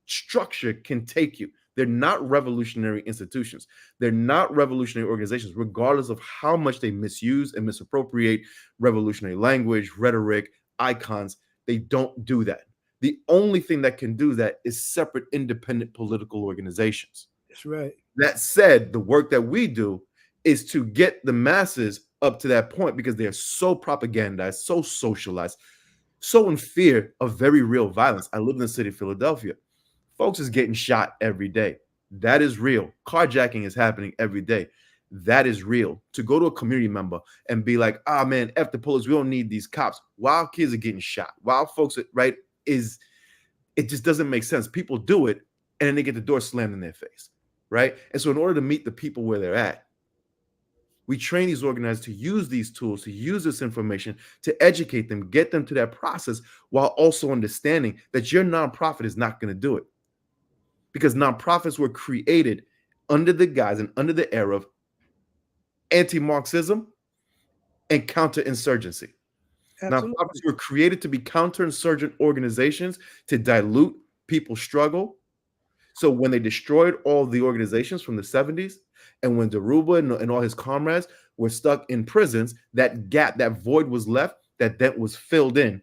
structure can take you. They're not revolutionary institutions. They're not revolutionary organizations, regardless of how much they misuse and misappropriate revolutionary language, rhetoric, icons. They don't do that. The only thing that can do that is separate, independent political organizations. That's right. That said, the work that we do is to get the masses up to that point because they are so propagandized, so socialized, so in fear of very real violence. I live in the city of Philadelphia. Folks is getting shot every day. That is real. Carjacking is happening every day. That is real. To go to a community member and be like, ah, man, F the police, we don't need these cops. While kids are getting shot, while folks, right, it just doesn't make sense. People do it, and then they get the door slammed in their face, right? And so in order to meet the people where they're at, we train these organizers to use these tools, to use this information, to educate them, get them to that process, while also understanding that your nonprofit is not going to do it. Because nonprofits were created under the guise and under the era of anti-Marxism and counterinsurgency. Nonprofits were created to be counterinsurgent organizations to dilute people's struggle. So when they destroyed all the organizations from the 70s, and when Dhoruba and all his comrades were stuck in prisons, that gap, that void was left, that was filled in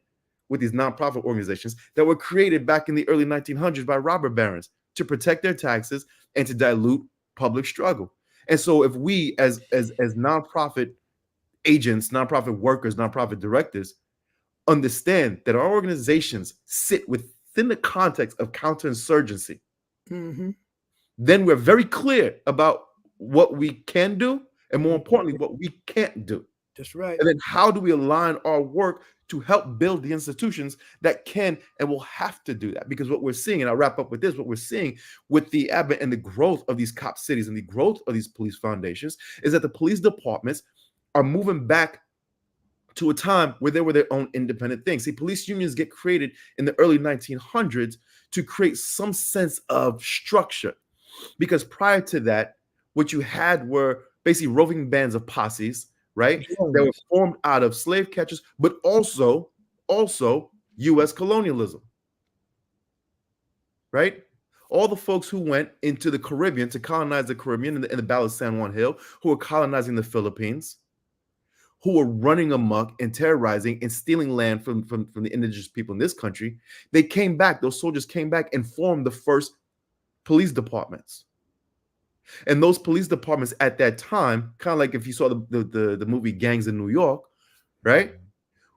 with these nonprofit organizations that were created back in the early 1900s by robber barons to protect their taxes and to dilute public struggle. And so if we as nonprofit agents, nonprofit workers, nonprofit directors understand that our organizations sit within the context of counterinsurgency, then we're very clear about what we can do and, more importantly, what we can't do. That's right. And then how do we align our work to help build the institutions that can and will have to do that? Because what we're seeing, and I'll wrap up with this, what we're seeing with the advent and the growth of these cop cities and the growth of these police foundations is that the police departments are moving back to a time where they were their own independent things. See, police unions get created in the early 1900s to create some sense of structure. Because prior to that, what you had were basically roving bands of posses, right? They were formed out of slave catchers, but also U.S. colonialism, right? All the folks who went into the Caribbean to colonize the Caribbean in the Battle of San Juan Hill, who were colonizing the Philippines, who were running amok and terrorizing and stealing land from the indigenous people in this country, they came back. Those soldiers came back and formed the first police departments. And those police departments at that time, kind of like if you saw the movie Gangs in New York, right,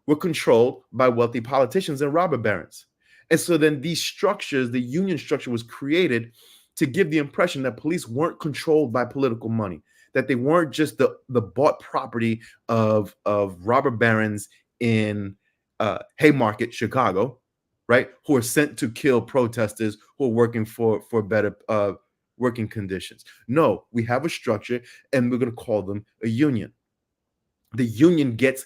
were controlled by wealthy politicians and robber barons. And so then these structures, the union structure was created to give the impression that police weren't controlled by political money, that they weren't just the bought property of robber barons in Haymarket, Chicago, right? Who are sent to kill protesters who are working for better working conditions. No, we have a structure, and we're going to call them a union. The union gets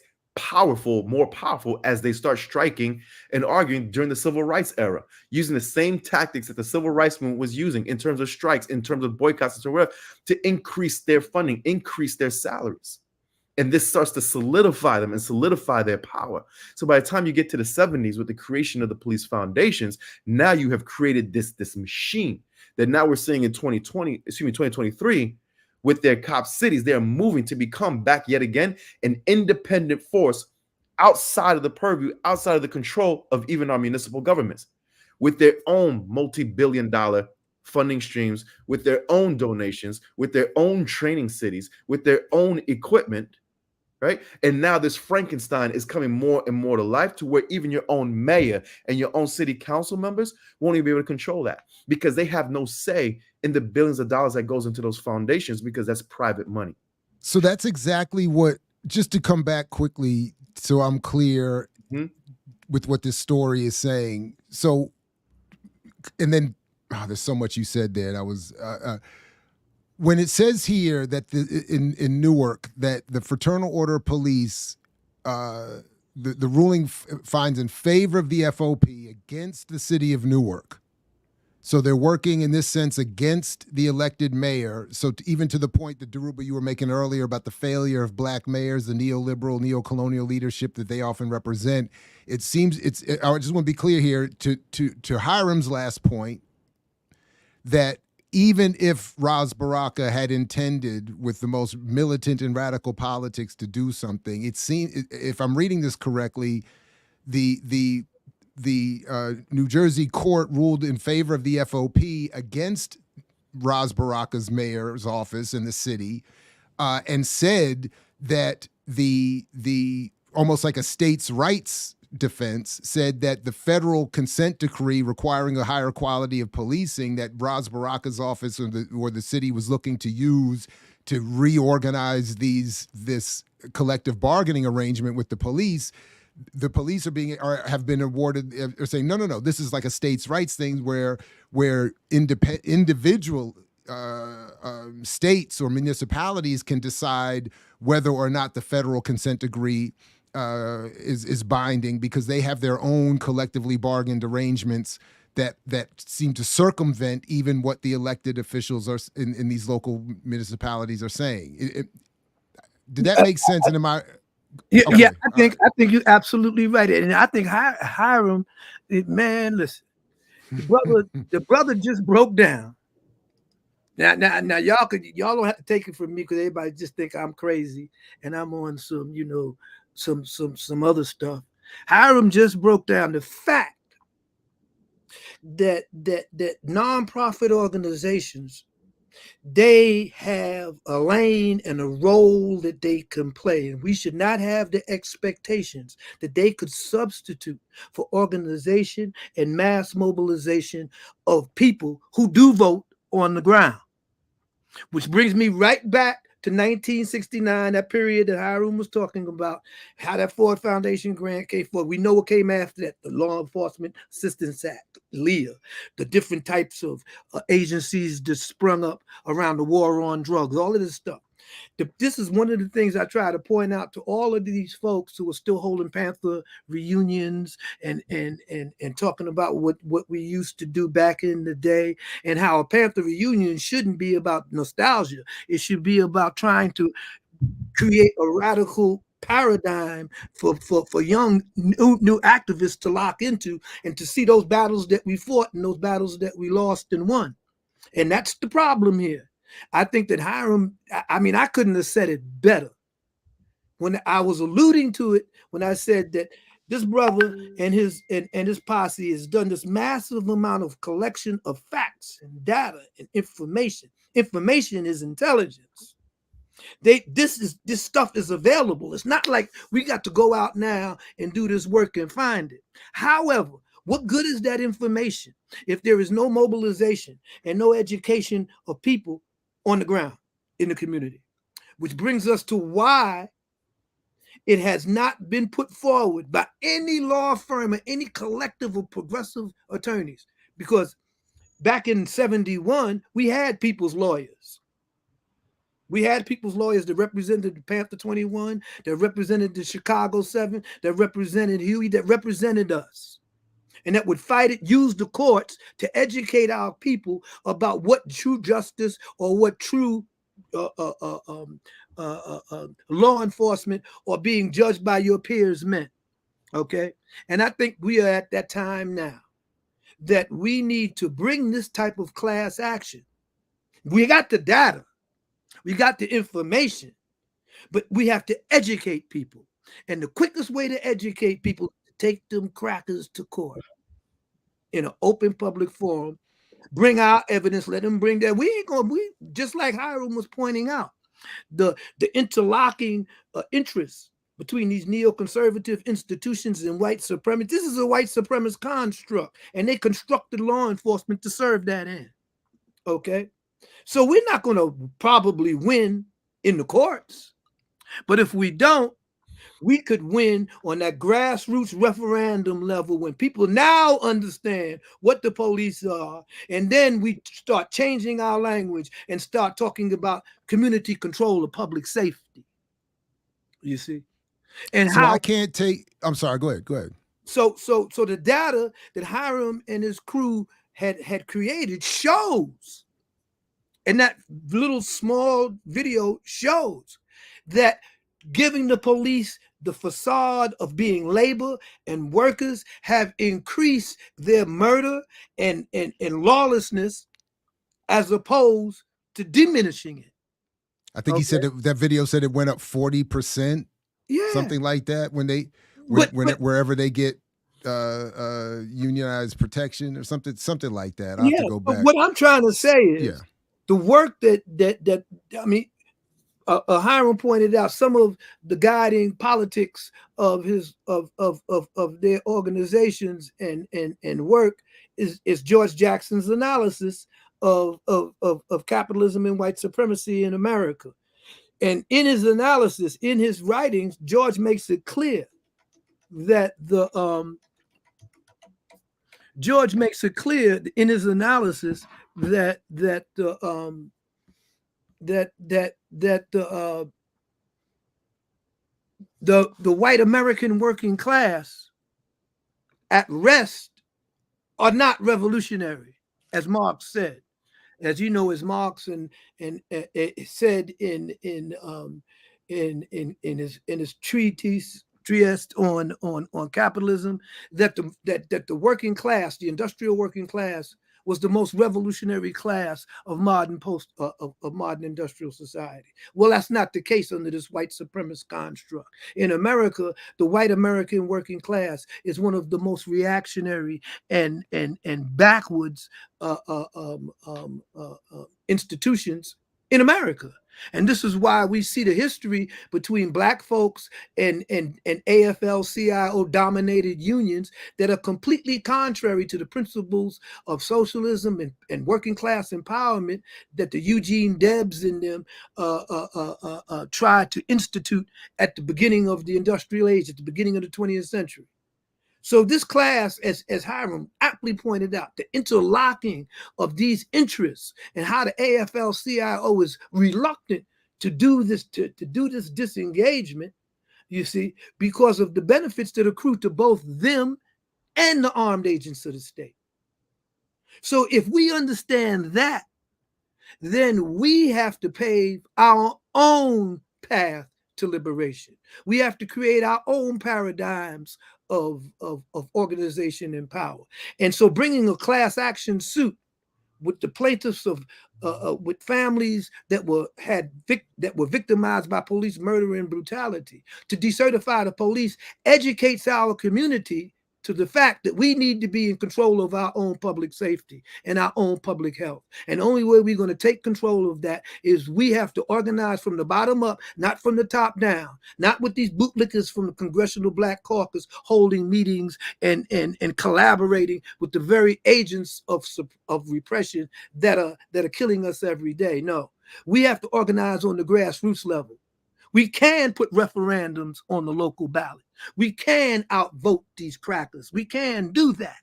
more powerful as they start striking and arguing during the civil rights era, using the same tactics that the civil rights movement was using in terms of strikes, in terms of boycotts, and whatever, to increase their funding, increase their salaries. And this starts to solidify them and solidify their power. So by the time you get to the 70s with the creation of the police foundations, now you have created this machine that now we're seeing in 2023, with their cop cities. They are moving to become back yet again an independent force outside of the purview, outside of the control of even our municipal governments, with their own multi-billion-dollar funding streams, with their own donations, with their own training cities, with their own equipment, right? And now this Frankenstein is coming more and more to life, to where even your own mayor and your own city council members won't even be able to control that, because they have no say in the billions of dollars that goes into those foundations, because that's private money. So that's exactly what, just to come back quickly so I'm clear with what this story is saying. So, and then there's so much you said there. And I was, when it says here that in Newark that the Fraternal Order of Police, the ruling finds in favor of the FOP against the city of Newark. So they're working in this sense against the elected mayor. So even to the point that, Dhoruba, you were making earlier about the failure of black mayors, the neoliberal, neo-colonial leadership that they often represent, it seems I just want to be clear here to Hiram's last point, that even if Ras Baraka had intended with the most militant and radical politics to do something, it seems, if I'm reading this correctly, the New Jersey court ruled in favor of the FOP against Ras Baraka's mayor's office in the city, and said that the almost like a states' rights defense, said that the federal consent decree requiring a higher quality of policing that Ras Baraka's office or the city was looking to use to reorganize this collective bargaining arrangement with the police have been awarded, are saying no, this is like a states' rights thing where individual states or municipalities can decide whether or not the federal consent decree is binding, because they have their own collectively bargained arrangements that seem to circumvent even what the elected officials are in these local municipalities are saying. Did that make sense? And am I? Yeah, Okay. yeah, I think you're absolutely right, and I think Hiram, man, listen, the brother just broke down. Now, y'all don't have to take it from me, because everybody just think I'm crazy and I'm on some, some other stuff. Hiram just broke down the fact that nonprofit organizations, they have a lane and a role that they can play, and we should not have the expectations that they could substitute for organization and mass mobilization of people who do vote on the ground. Which brings me right back to 1969, that period that Hiram was talking about, how that Ford Foundation grant came forward. We know what came after that: the Law Enforcement Assistance Act, LEA, the different types of agencies that sprung up around the war on drugs, all of this stuff. This is one of the things I try to point out to all of these folks who are still holding Panther reunions and talking about what we used to do back in the day, and how a Panther reunion shouldn't be about nostalgia. It should be about trying to create a radical paradigm for young new activists to lock into, and to see those battles that we fought and those battles that we lost and won. And that's the problem here. I think that Hiram, I couldn't have said it better when I was alluding to it, when I said that this brother and his posse has done this massive amount of collection of facts and data and information. Information is intelligence. This stuff is available. It's not like we got to go out now and do this work and find it. However, What good is that information if there is no mobilization and no education of people on the ground in the community? Which brings us to why it has not been put forward by any law firm or any collective of progressive attorneys. Because back in 71, we had people's lawyers. We had people's lawyers that represented the Panther 21, that represented the Chicago 7, that represented Huey, that represented us. And that would fight it, use the courts to educate our people about what true justice or what true law enforcement or being judged by your peers meant. Okay. And I think we are at that time now that we need to bring this type of class action. We got the data, we got the information, but we have to educate people. And the quickest way to educate people is to take them crackers to court in an open public forum, bring our evidence, let them bring that. We ain't gonna, we just like Hiram was pointing out, the interlocking interests between these neoconservative institutions and white supremacists. This is a white supremacist construct, and they constructed law enforcement to serve that end. Okay, so we're not going to probably win in the courts, but if we don't, we could win on that grassroots referendum level when people now understand what the police are. And then we start changing our language and start talking about community control of public safety. You see? And So how I can't take, I'm sorry, go ahead. so the data that Hiram and his crew had created shows, and that little small video shows that giving the police the facade of being labor and workers have increased their murder and lawlessness as opposed to diminishing it. I think he said that video said it went up 40%, Yeah. something like that when they, But wherever they get unionized protection or something like that. I have to go back. What I'm trying to say is the work that I mean, Hiram pointed out some of the guiding politics of his of their organizations and work is George Jackson's analysis of capitalism and white supremacy in America. And in his analysis, in his writings, George makes it clear that George makes it clear in his analysis that the white American working class at rest are not revolutionary, as Marx said. As you know, as Marx and said in his treatise on capitalism, that the working class, the industrial working class, was the most revolutionary class of modern modern industrial society. Well, that's not the case under this white supremacist construct. In America, the white American working class is one of the most reactionary and backwards institutions in America. And this is why we see the history between black folks and AFL-CIO dominated unions that are completely contrary to the principles of socialism and working class empowerment that the Eugene Debs and them tried to institute at the beginning of the industrial age, at the beginning of the 20th century. So this class, as Hiram aptly pointed out, the interlocking of these interests and how the AFL-CIO is reluctant to do this, to do this disengagement, you see, because of the benefits that accrue to both them and the armed agents of the state. So if we understand that, then we have to pave our own path to liberation. We have to create our own paradigms of organization and power. And so bringing a class action suit with the plaintiffs of with families that were victimized by police murder and brutality to decertify the police educates our community to the fact that we need to be in control of our own public safety and our own public health. And the only way we're going to take control of that is we have to organize from the bottom up, not from the top down, not with these bootlickers from the Congressional Black Caucus holding meetings and collaborating with the very agents of repression that are killing us every day. No, we have to organize on the grassroots level. We can put referendums on the local ballot. We can outvote these crackers. We can do that.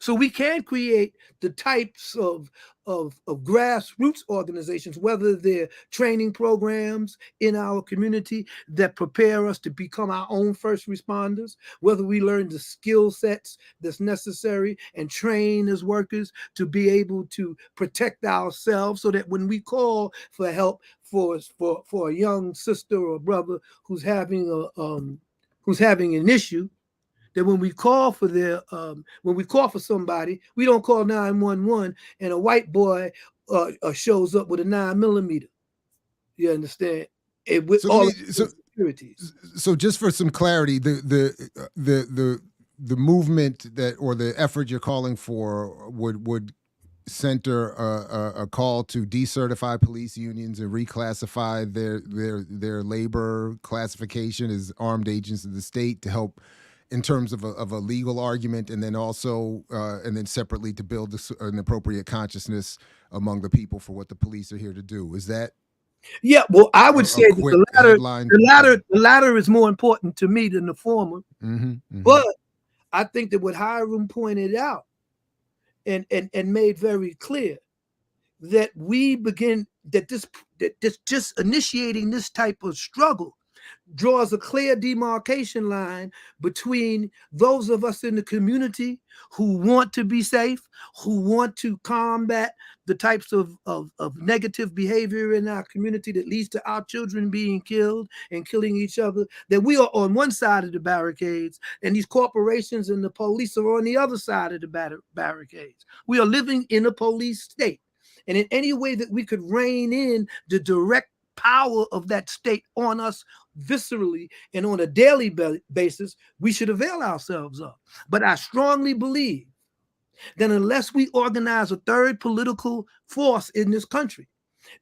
So we can create the types of grassroots organizations, whether they're training programs in our community that prepare us to become our own first responders, whether we learn the skill sets that's necessary and train as workers to be able to protect ourselves, so that when we call for help for a young sister or brother who's having an issue, that when we call for somebody, we don't call 911 and a white boy shows up with a 9mm. You understand? With So, all securities. So just for some clarity, the movement that, or the effort you're calling for would center a call to decertify police unions and reclassify their labor classification as armed agents of the state to help in terms of a legal argument, and then also and then separately to build an appropriate consciousness among the people for what the police are here to do. Is that? Yeah, well, I would say that the latter is more important to me than the former. Mm-hmm, mm-hmm. But I think that what Hiram pointed out and made very clear, that this just initiating this type of struggle draws a clear demarcation line between those of us in the community who want to be safe, who want to combat the types of negative behavior in our community that leads to our children being killed and killing each other, that we are on one side of the barricades and these corporations and the police are on the other side of the barricades. We are living in a police state. And in any way that we could rein in the direct power of that state on us viscerally and on a daily basis, we should avail ourselves of. But I strongly believe that unless we organize a third political force in this country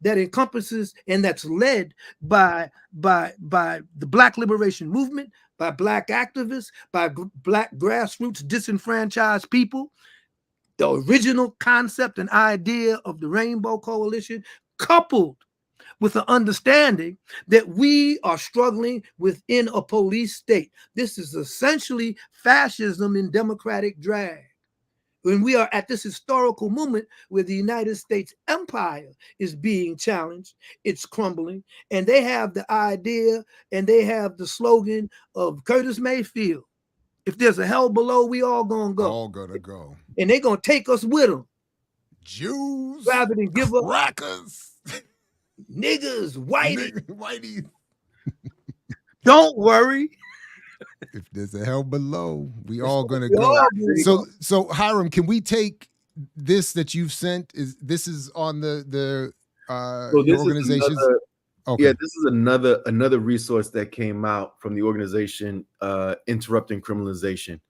that encompasses and that's led by the Black liberation movement, by Black activists, by Black grassroots disenfranchised people, the original concept and idea of the Rainbow Coalition, coupled with the understanding that we are struggling within a police state. This is essentially fascism in democratic drag. When we are at this historical moment where the United States empire is being challenged, it's crumbling, and they have the idea and they have the slogan of Curtis Mayfield: if there's a hell below, we all gonna go. All gonna go. And they're gonna take us with them. Jews, rather than give up crackers, niggers, whitey. Don't worry. If there's a hell below, we all gonna go. So Hiram, can we take this that you've sent? This is on the organizations? Okay. Yeah, this is another resource that came out from the organization Interrupting Criminalization.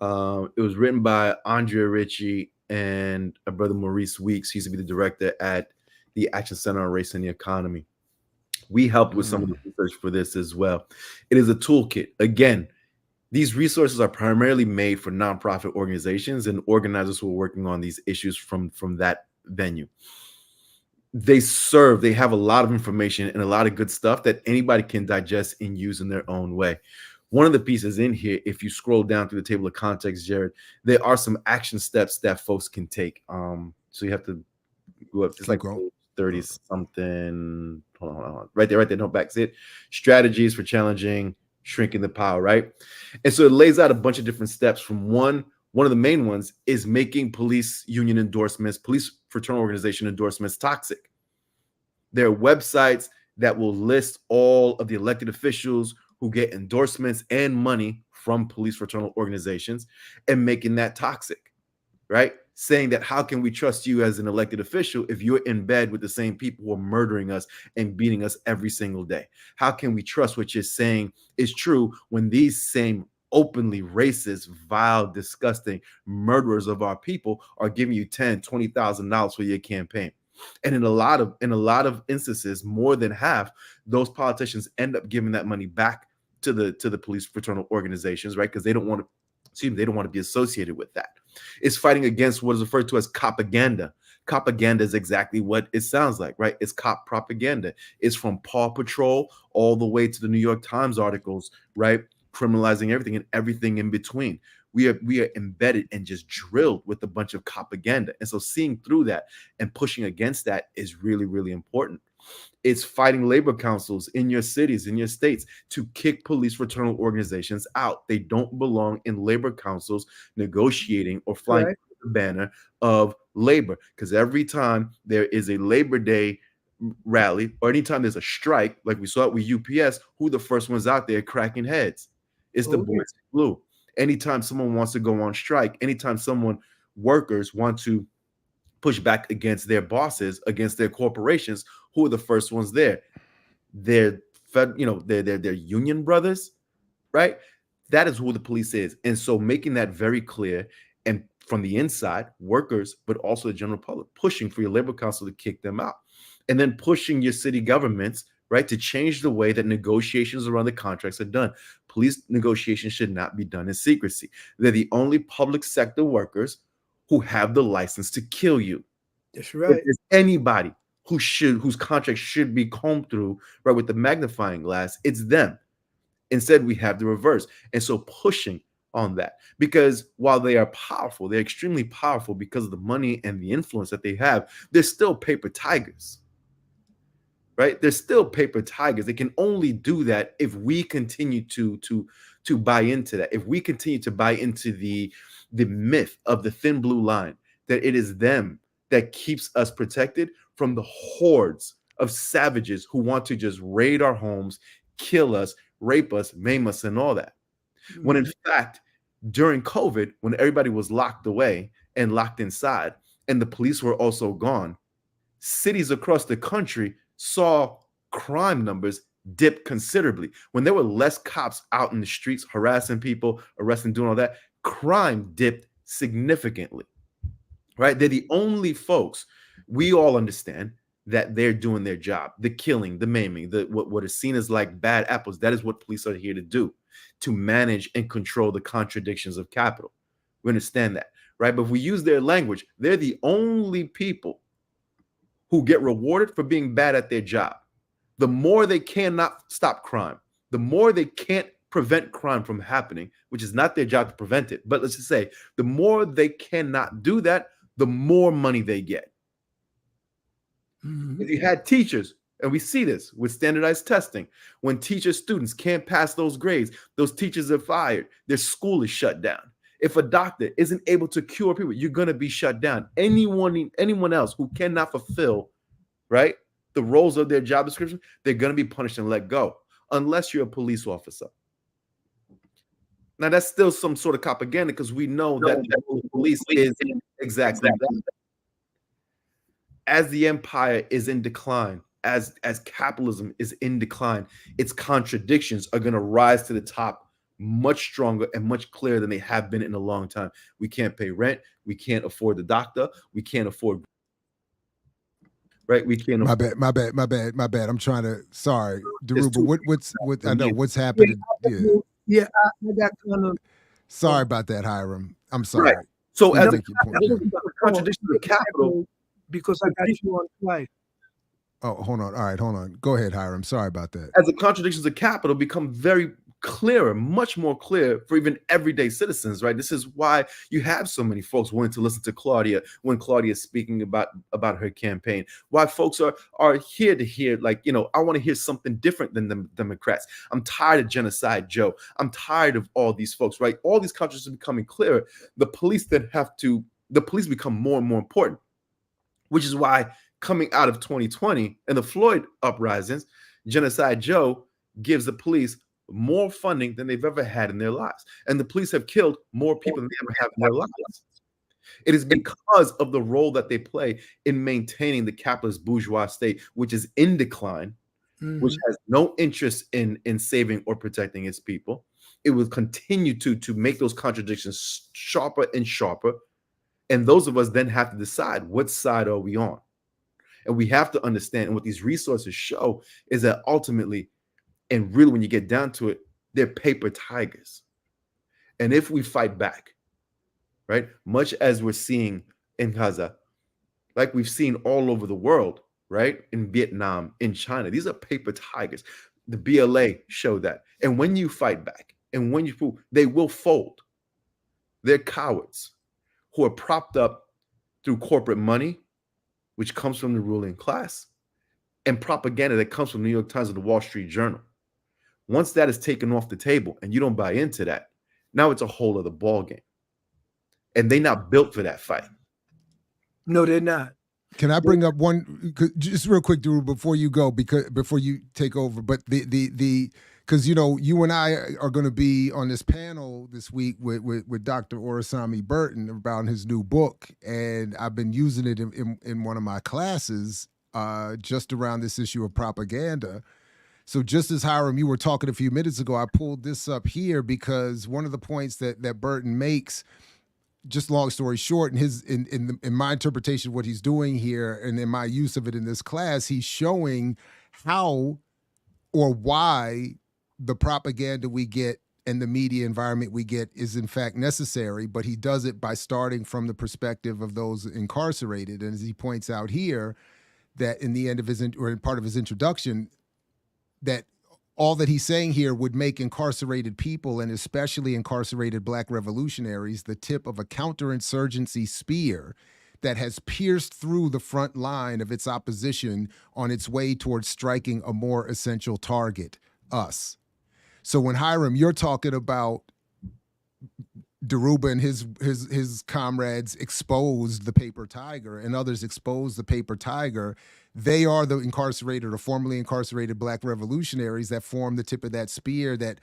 It was written by Andrea Ritchie and a brother Maurice Weeks. He used to be the director at the Action Center on Race and the Economy. We helped with some of the research for this as well. It is a toolkit. Again, these resources are primarily made for nonprofit organizations and organizers who are working on these issues from that venue. They have a lot of information and a lot of good stuff that anybody can digest and use in their own way. One of the pieces in here, if you scroll down through the table of context, Jared, there are some action steps that folks can take. So you have to go up. It's like 30 something. Hold on. Right there. No, back. See it. Strategies for challenging, shrinking the power. Right. And so it lays out a bunch of different steps. From one of the main ones is making police union endorsements, police fraternal organization endorsements toxic. There are websites that will list all of the elected officials who get endorsements and money from police fraternal organizations and making that toxic, right? Saying that how can we trust you as an elected official if you're in bed with the same people who are murdering us and beating us every single day? How can we trust what you're saying is true when these same openly racist, vile, disgusting murderers of our people are giving you $10,000, $20,000 for your campaign. And in a lot of instances, more than half, those politicians end up giving that money back to the police fraternal organizations, right? Because they don't want to be associated with that. It's fighting against what is referred to as propaganda. Propaganda is exactly what it sounds like, right? It's cop propaganda. It's from Paw Patrol all the way to the New York Times articles, right? Criminalizing everything and everything in between. We are embedded and just drilled with a bunch of propaganda. And so seeing through that and pushing against that is really, really important. It's fighting labor councils in your cities, in your states, to kick police fraternal organizations out. They don't belong in labor councils negotiating or flying Right. the banner of labor. Because every time there is a Labor Day rally or anytime there's a strike, like we saw it with UPS, who the first ones out there cracking heads? It's the Oh, boys in blue. Anytime someone wants to go on strike, anytime workers want to push back against their bosses, against their corporations, who are the first ones there? They're they're union brothers, right? That is who the police is. And so making that very clear, and from the inside, workers, but also the general public, pushing for your labor council to kick them out. And then pushing your city governments, right, to change the way that negotiations around the contracts are done. Police negotiations should not be done in secrecy. They're the only public sector workers who have the license to kill you. that's If right. there's anybody whose contract should be combed through, right, with the magnifying glass, it's them. Instead, we have the reverse. And so pushing on that, because while they are powerful, they're extremely powerful because of the money and the influence that they have, they're still paper tigers, right? They're still paper tigers. They can only do that if we continue to buy into that. If we continue to buy into the myth of the thin blue line, that it is them that keeps us protected from the hordes of savages who want to just raid our homes, kill us, rape us, maim us, and all that. When in fact, during COVID, when everybody was locked away and locked inside, and the police were also gone, cities across the country saw crime numbers dip considerably. When there were less cops out in the streets harassing people, arresting, doing all that, crime dipped significantly, right? They're the only folks, we all understand that they're doing their job, the killing, the maiming, what is seen as like bad apples. That is what police are here to do, to manage and control the contradictions of capital. We understand that, right? But if we use their language, they're the only people who get rewarded for being bad at their job. The more they cannot stop crime, the more they can't prevent crime from happening, which is not their job to prevent it. But let's just say the more they cannot do that, the more money they get. If you had teachers, and we see this with standardized testing, when students can't pass those grades, those teachers are fired, their school is shut down. If a doctor isn't able to cure people, you're going to be shut down. Anyone else who cannot fulfill, right, the roles of their job description, they're going to be punished and let go, unless you're a police officer. Now, that's still some sort of propaganda, because we know that the police is exactly that. As the empire is in decline, as capitalism is in decline, its contradictions are going to rise to the top much stronger and much clearer than they have been in a long time. We can't pay rent. We can't afford the doctor. We can't afford, right? We can't. My bad. I'm trying to. Sorry, Dhoruba. What? I know what's happening. Yeah, I got kind of. Sorry about that, Hiram. I'm sorry. Right. So as a contradiction of capital, because I got you on twice. Oh, hold on. All right, hold on. Go ahead, Hiram. Sorry about that. As the contradictions of capital become very clearer, much more clear for even everyday citizens, right? This is why you have so many folks wanting to listen to Claudia when Claudia is speaking about her campaign. Why folks are here to hear, like, I want to hear something different than the Democrats. I'm tired of Genocide Joe. I'm tired of all these folks, right? All these contradictions are becoming clearer. The police become more and more important, which is why coming out of 2020 and the Floyd uprisings, Genocide Joe gives the police more funding than they've ever had in their lives. And the police have killed more people than they ever have in their lives. It is because of the role that they play in maintaining the capitalist bourgeois state, which is in decline, which has no interest in saving or protecting its people, it will continue to make those contradictions sharper and sharper. And those of us then have to decide what side are we on. And we have to understand, and what these resources show is that ultimately, and really when you get down to it, they're paper tigers. And if we fight back, right, much as we're seeing in Gaza, like we've seen all over the world, right, in Vietnam, in China, these are paper tigers. The BLA showed that. And when you fight back, and when you prove, they will fold. They're cowards who are propped up through corporate money, which comes from the ruling class, and propaganda that comes from the New York Times and the Wall Street Journal. Once that is taken off the table and you don't buy into that, now it's a whole other ballgame. And they're not built for that fight. No, they're not. Can I bring up one just real quick, Dhoruba, before you go, because before you take over? But because you and I are going to be on this panel this week with Dr. Orasami Burton about his new book, and I've been using it in one of my classes just around this issue of propaganda. So just as Hiram, you were talking a few minutes ago, I pulled this up here because one of the points that Burton makes, just long story short, in my interpretation of what he's doing here and in my use of it in this class, he's showing how or why the propaganda we get and the media environment we get is in fact necessary, but he does it by starting from the perspective of those incarcerated. And as he points out here, that in the end of his, or in part of his introduction, that all that he's saying here would make incarcerated people, and especially incarcerated Black revolutionaries, the tip of a counterinsurgency spear that has pierced through the front line of its opposition on its way towards striking a more essential target, us. So when Hiram, you're talking about Dhoruba and his comrades exposed the paper tiger and others exposed the paper tiger, they are the incarcerated or formerly incarcerated Black revolutionaries that form the tip of that spear that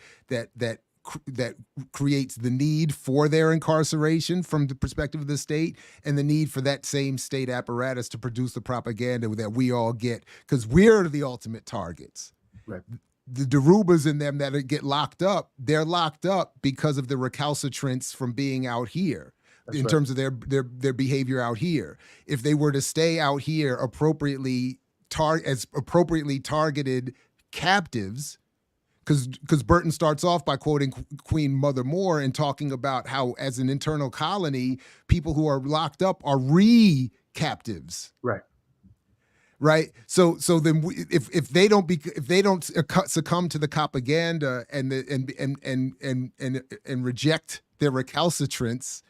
creates the need for their incarceration from the perspective of the state, and the need for that same state apparatus to produce the propaganda that we all get, because we're the ultimate targets. Right. The Dhorubas in them that get locked up, they're locked up because of the recalcitrance from being out here. That's in right. terms of their behavior out here. If they were to stay out here appropriately targeted captives, because Burton starts off by quoting Queen Mother Moore and talking about how, as an internal colony, people who are locked up are captives. Right. Right. So then if they don't succumb to the propaganda and reject their recalcitrance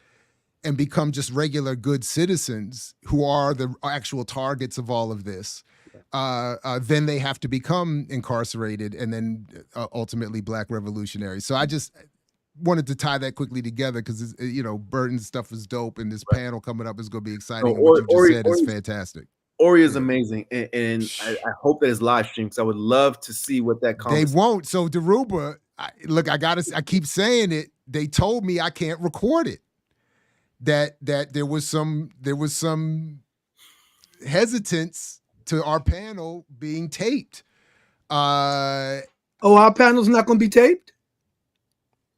and become just regular good citizens who are the actual targets of all of this, then they have to become incarcerated and then ultimately Black revolutionaries. So I just wanted to tie that quickly together because Burton's stuff is dope, and this panel coming up is going to be exciting. And what you just said is fantastic. Ori is amazing, and I hope that it's live streamed because I would love to see what that conversation. They won't. So Dhoruba, I keep saying it. They told me I can't record it. That there was some hesitance to our panel being taped. Our panel's not going to be taped?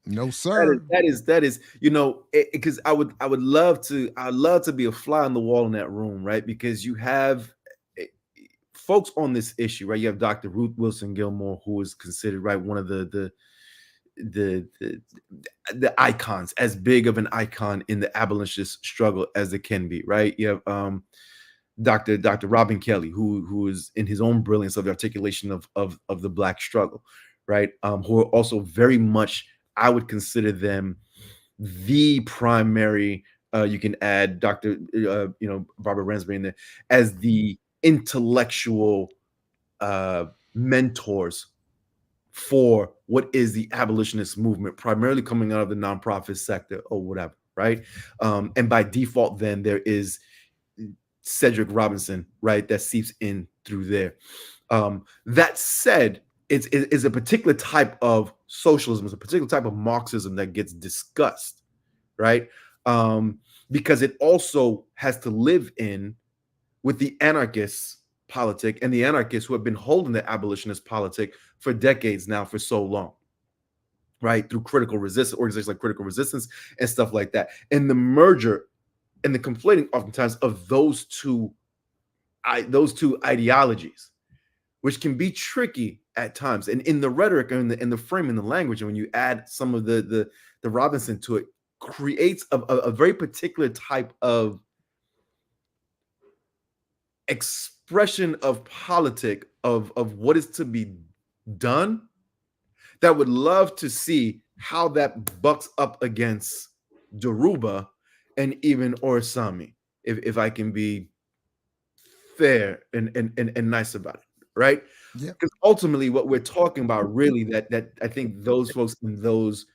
No, sir. That is, because I would love to be a fly on the wall in that room, right? Because you have folks on this issue, right? You have Dr. Ruth Wilson Gilmore, who is considered, right, one of the icons, as big of an icon in the abolitionist struggle as it can be, right? You have Dr. Robin Kelly, who is in his own brilliance of the articulation of the Black struggle, right? Who are also very much, I would consider them the primary, you can add Dr. Barbara Ransbury in there, as the intellectual mentors for what is the abolitionist movement, primarily coming out of the nonprofit sector or whatever, right? And by default, then there is Cedric Robinson, right, that seeps in through there. That said, it's a particular type of socialism, it's a particular type of Marxism that gets discussed, right? Because it also has to live in with the anarchists politic and the anarchists who have been holding the abolitionist politic for decades now, for so long, right? Through critical resistance, organizations like Critical Resistance and stuff like that. And the merger and the conflating oftentimes of those two ideologies, which can be tricky at times. And in the rhetoric and in the frame and the language, and when you add some of the Robinson to it, creates a very particular type of expression of politic of what is to be done that would love to see how that bucks up against Dhoruba and even Orasami, if I can be fair and nice about it, right? Yeah. Because ultimately what we're talking about really that I think those folks in those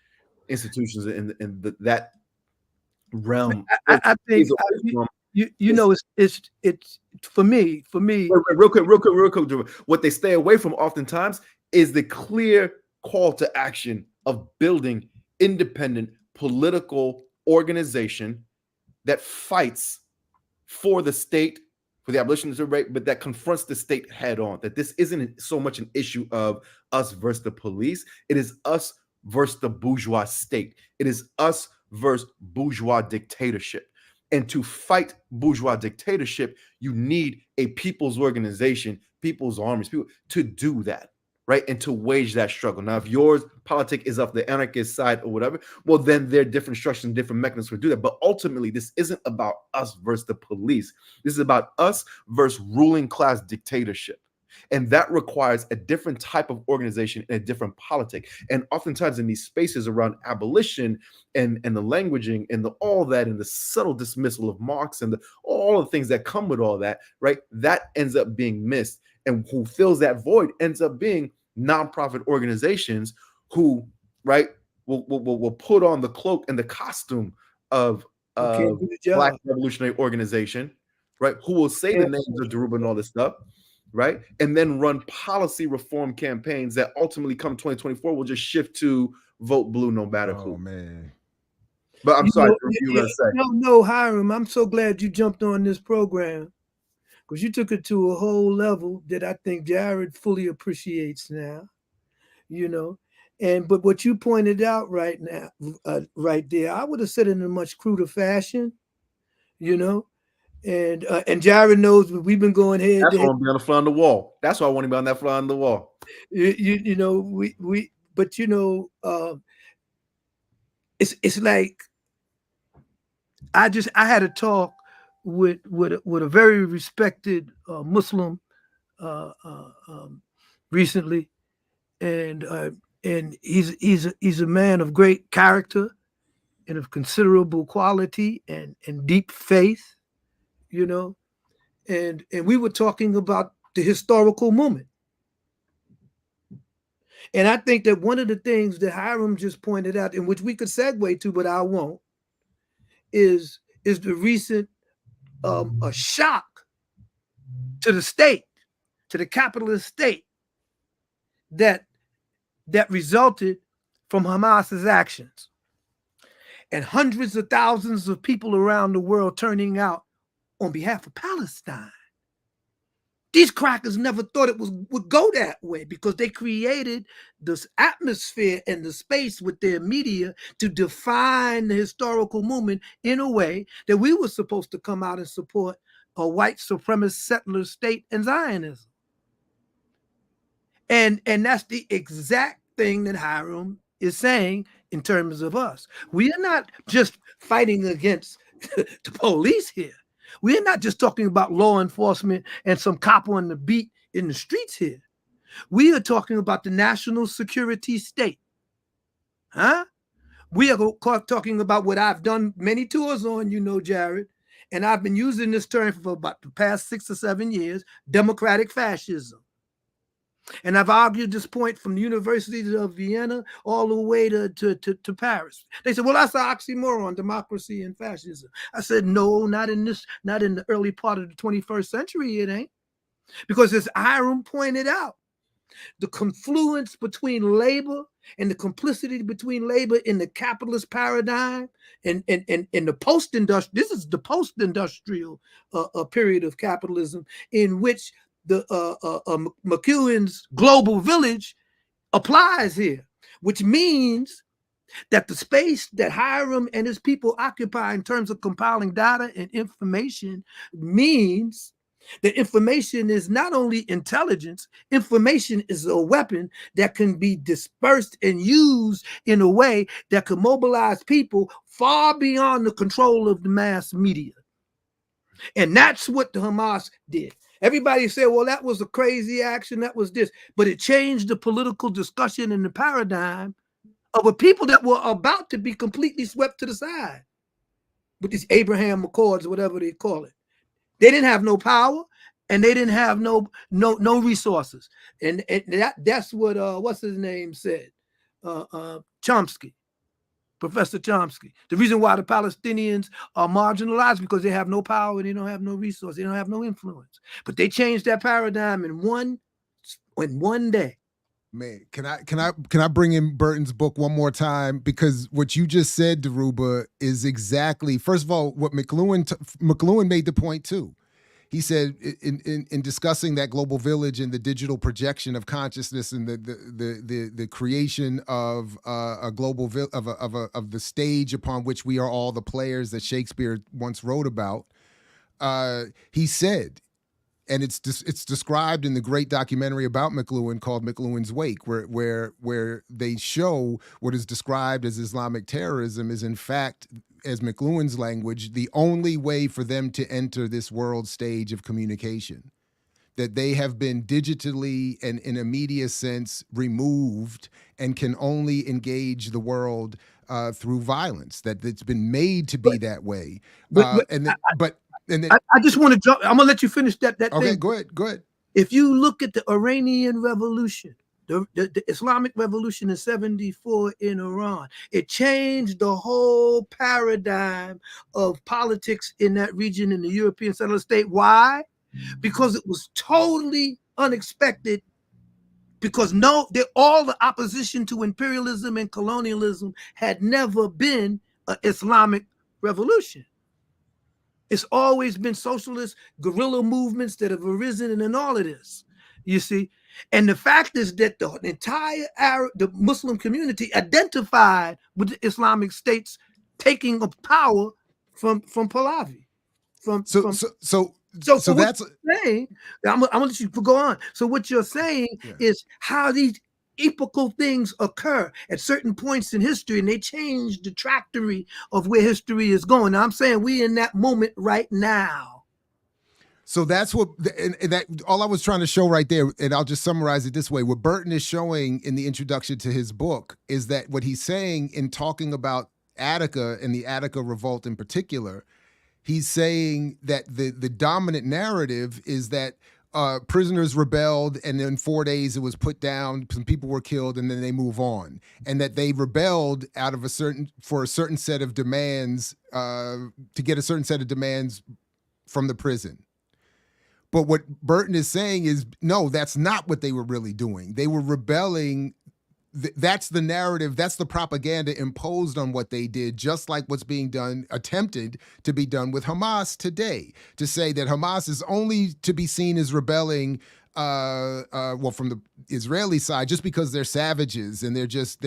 institutions in that realm I think is away from you know it's for me real quick, Drew. What they stay away from oftentimes is the clear call to action of building independent political organization that fights for the state, for the abolition of the rape, but that confronts the state head on. That this isn't so much an issue of us versus the police. It is us versus the bourgeois state. It is us versus bourgeois dictatorship. And to fight bourgeois dictatorship, you need a people's organization, people's armies, people to do that, right? And to wage that struggle. Now, if yours politic is of the anarchist side or whatever, well, then there are different structures and different mechanisms to do that. But ultimately, this isn't about us versus the police. This is about us versus ruling class dictatorship. And that requires a different type of organization and a different politic. And oftentimes in these spaces around abolition and the languaging and all that and the subtle dismissal of Marx and all the things that come with all that, right? That ends up being missed. And who fills that void ends up being nonprofit organizations who, right, will put on the cloak and the costume of Black revolutionary organization, right? Who will say the names of Dhoruba and all this stuff, right? And then run policy reform campaigns that ultimately come 2024 will just shift to vote blue no matter who. Oh man. But I'm sorry, you were gonna say. No, Hiram, I'm so glad you jumped on this program because you took it to a whole level that I think Jared fully appreciates now, you know. But what you pointed out right now, right there, I would have said it in a much cruder fashion, you know. And Jared knows we've been going head. That's why I want to be on the fly on the wall. That's why I want to be on that fly on the wall. You know, but you know, it's like I had a talk with a very respected Muslim recently, and he's a man of great character and of considerable quality and deep faith, you know, and we were talking about the historical moment. And I think that one of the things that Hiram just pointed out, in which we could segue to, but I won't, is the recent a shock to the state, to the capitalist state, that resulted from Hamas's actions, and hundreds of thousands of people around the world turning out on behalf of Palestine. These crackers never thought it would go that way because they created this atmosphere and the space with their media to define the historical movement in a way that we were supposed to come out and support a white supremacist settler state and Zionism. And that's the exact thing that Hiram is saying in terms of us. We are not just fighting against the police here. We're not just talking about law enforcement and some cop on the beat in the streets here. We are talking about the national security state. Huh? We are talking about what I've done many tours on, you know, Jared, and I've been using this term for about the past 6 or 7 years, democratic fascism. And I've argued this point from the University of Vienna all the way to Paris. They said, well, that's an oxymoron, democracy and fascism. I said, no, not in the early part of the 21st century, it ain't. Because as Hiram pointed out, the confluence between labor and the complicity between labor in the capitalist paradigm and the post-industrial, this is the post-industrial period of capitalism in which the McEwen's global village applies here. which means that the space that Hiram and his people occupy in terms of compiling data and information means that information is not only intelligence, information is a weapon that can be dispersed and used in a way that can mobilize people far beyond the control of the mass media. And that's what the Hamas did. Everybody said, well, that was a crazy action, that was this, but it changed the political discussion and the paradigm of a people that were about to be completely swept to the side with these Abraham Accords, whatever they call it. They didn't have no power, and they didn't have no resources. And that's what what's his name said, Chomsky, Professor Chomsky. The reason why the Palestinians are marginalized because they have no power and they don't have no resources, they don't have no influence. But they changed that paradigm in one day. Man, can I bring in Burton's book one more time? Because what you just said, Dhoruba, is exactly, first of all, what McLuhan made the point too. He said in discussing that global village and the digital projection of consciousness and the creation of a global of the stage upon which we are all the players that Shakespeare once wrote about. He said, and it's described in the great documentary about McLuhan called McLuhan's Wake, where they show what is described as Islamic terrorism is in fact, as McLuhan's language, the only way for them to enter this world stage of communication. That they have been digitally and in a media sense removed and can only engage the world through violence. That it's been made to be that way. I just want to jump. I'm gonna let you finish that okay, thing. Go ahead. If you look at the Iranian Revolution, the Islamic Revolution in '74 in Iran, it changed the whole paradigm of politics in that region in the European settler state. Why? Because it was totally unexpected. Because all the opposition to imperialism and colonialism had never been an Islamic revolution. It's always been socialist guerrilla movements that have arisen in all of this, you see. And the fact is that the entire the Muslim community identified with the Islamic State's taking of power from Pahlavi. So that's saying. I'm gonna let you go on. So what you're saying is how these epochal things occur at certain points in history, and they change the trajectory of where history is going. Now, I'm saying we in that moment right now. So that's what, and that all I was trying to show right there, and I'll just summarize it this way. What Burton is showing in the introduction to his book is that what he's saying in talking about Attica and the Attica revolt in particular, he's saying that the dominant narrative is that prisoners rebelled, and in 4 days it was put down. Some people were killed, and then they move on. And that they rebelled out of for a certain set of demands to get a certain set of demands from the prison. But what Burton is saying is, no, that's not what they were really doing. They were rebelling. That's the narrative. That's the propaganda imposed on what they did, just like what's being done, attempted to be done with Hamas today, to say that Hamas is only to be seen as rebelling, well, from the Israeli side, just because they're savages and they're just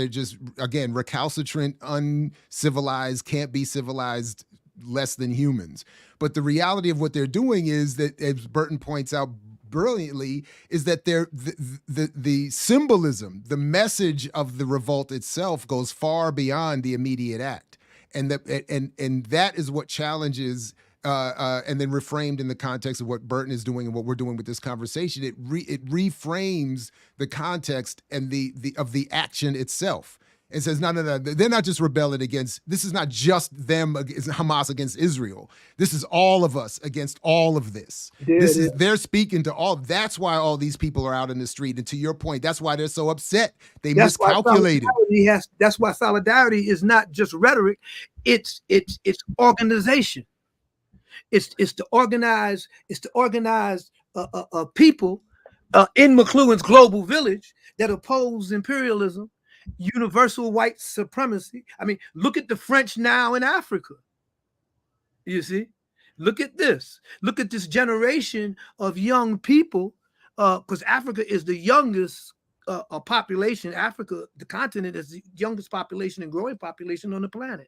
again, recalcitrant, uncivilized, can't be civilized, less than humans. But the reality of what they're doing is that, as Burton points out brilliantly, is that the symbolism, the message of the revolt itself goes far beyond the immediate act, and that is what challenges, and then reframed in the context of what Burton is doing and what we're doing with this conversation. It reframes the context and the action itself. It says, no, they're not just rebelling against, this is not just them, Hamas against Israel. This is all of us against all of this. They're speaking to all, that's why all these people are out in the street. And to your point, that's why they're so upset. They miscalculated. That's why solidarity is not just rhetoric, it's organization. It's to organize people in McLuhan's global village that oppose imperialism, universal white supremacy. I mean, look at the French now in Africa. You see, look at this. Look at this generation of young people, because Africa is the youngest a population. Africa, the continent, is the youngest population and growing population on the planet.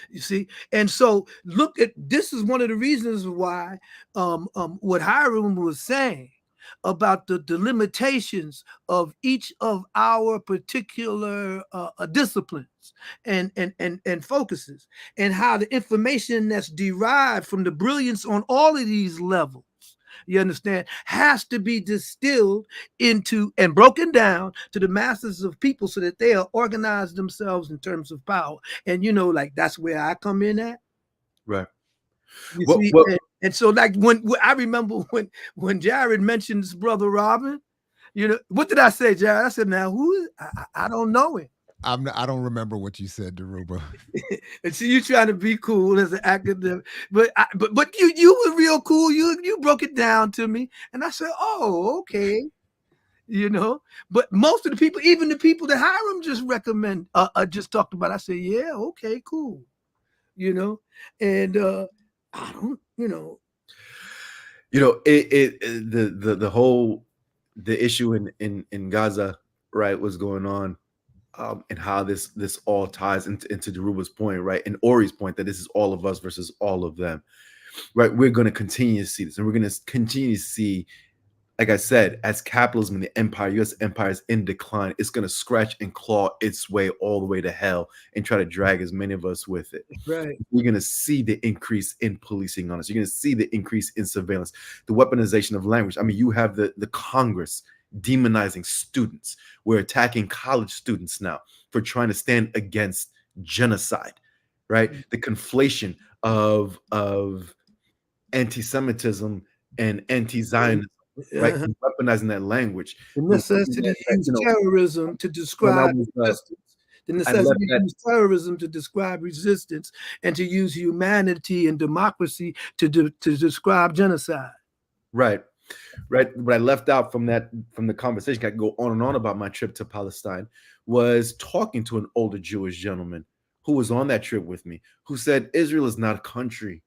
You see, and so look at this is one of the reasons why what Hiram was saying about the limitations of each of our particular disciplines and focuses, and how the information that's derived from the brilliance on all of these levels, you understand, has to be distilled into and broken down to the masses of people so that they are organized themselves in terms of power. And like that's where I come in at. Right. You What see, what and so like when I remember when Jared mentioned his brother Robin, what did I say, Jared? I said, now who is I don't know him. I don't remember what you said, Dhoruba. And see, you trying to be cool as an academic, but you were real cool. You broke it down to me, and I said, "Oh, okay." But most of the people, even the people that Hiram just just talked about, I said, "Yeah, okay, cool." And I don't, the whole the issue in Gaza, right, was going on. And how this all ties into Dhoruba's point, right, and Ori's point that this is all of us versus all of them, right? We're going to continue to see this, and we're going to continue to see, like I said, as capitalism and the empire, U.S. empire is in decline, it's going to scratch and claw its way all the way to hell and try to drag as many of us with it. right. You're going to see the increase in policing on us. You're going to see the increase in surveillance, the weaponization of language. I mean, you have the Congress demonizing students. We're attacking college students now for trying to stand against genocide, right? The conflation of anti-Semitism and anti-Zionism, right? And weaponizing that language. The necessity to use terrorism to describe resistance. The necessity to use terrorism to describe resistance, and to use humanity and democracy to describe genocide. Right. What I left out from the conversation, I could go on and on about my trip to Palestine, was talking to an older Jewish gentleman who was on that trip with me, who said Israel is not a country.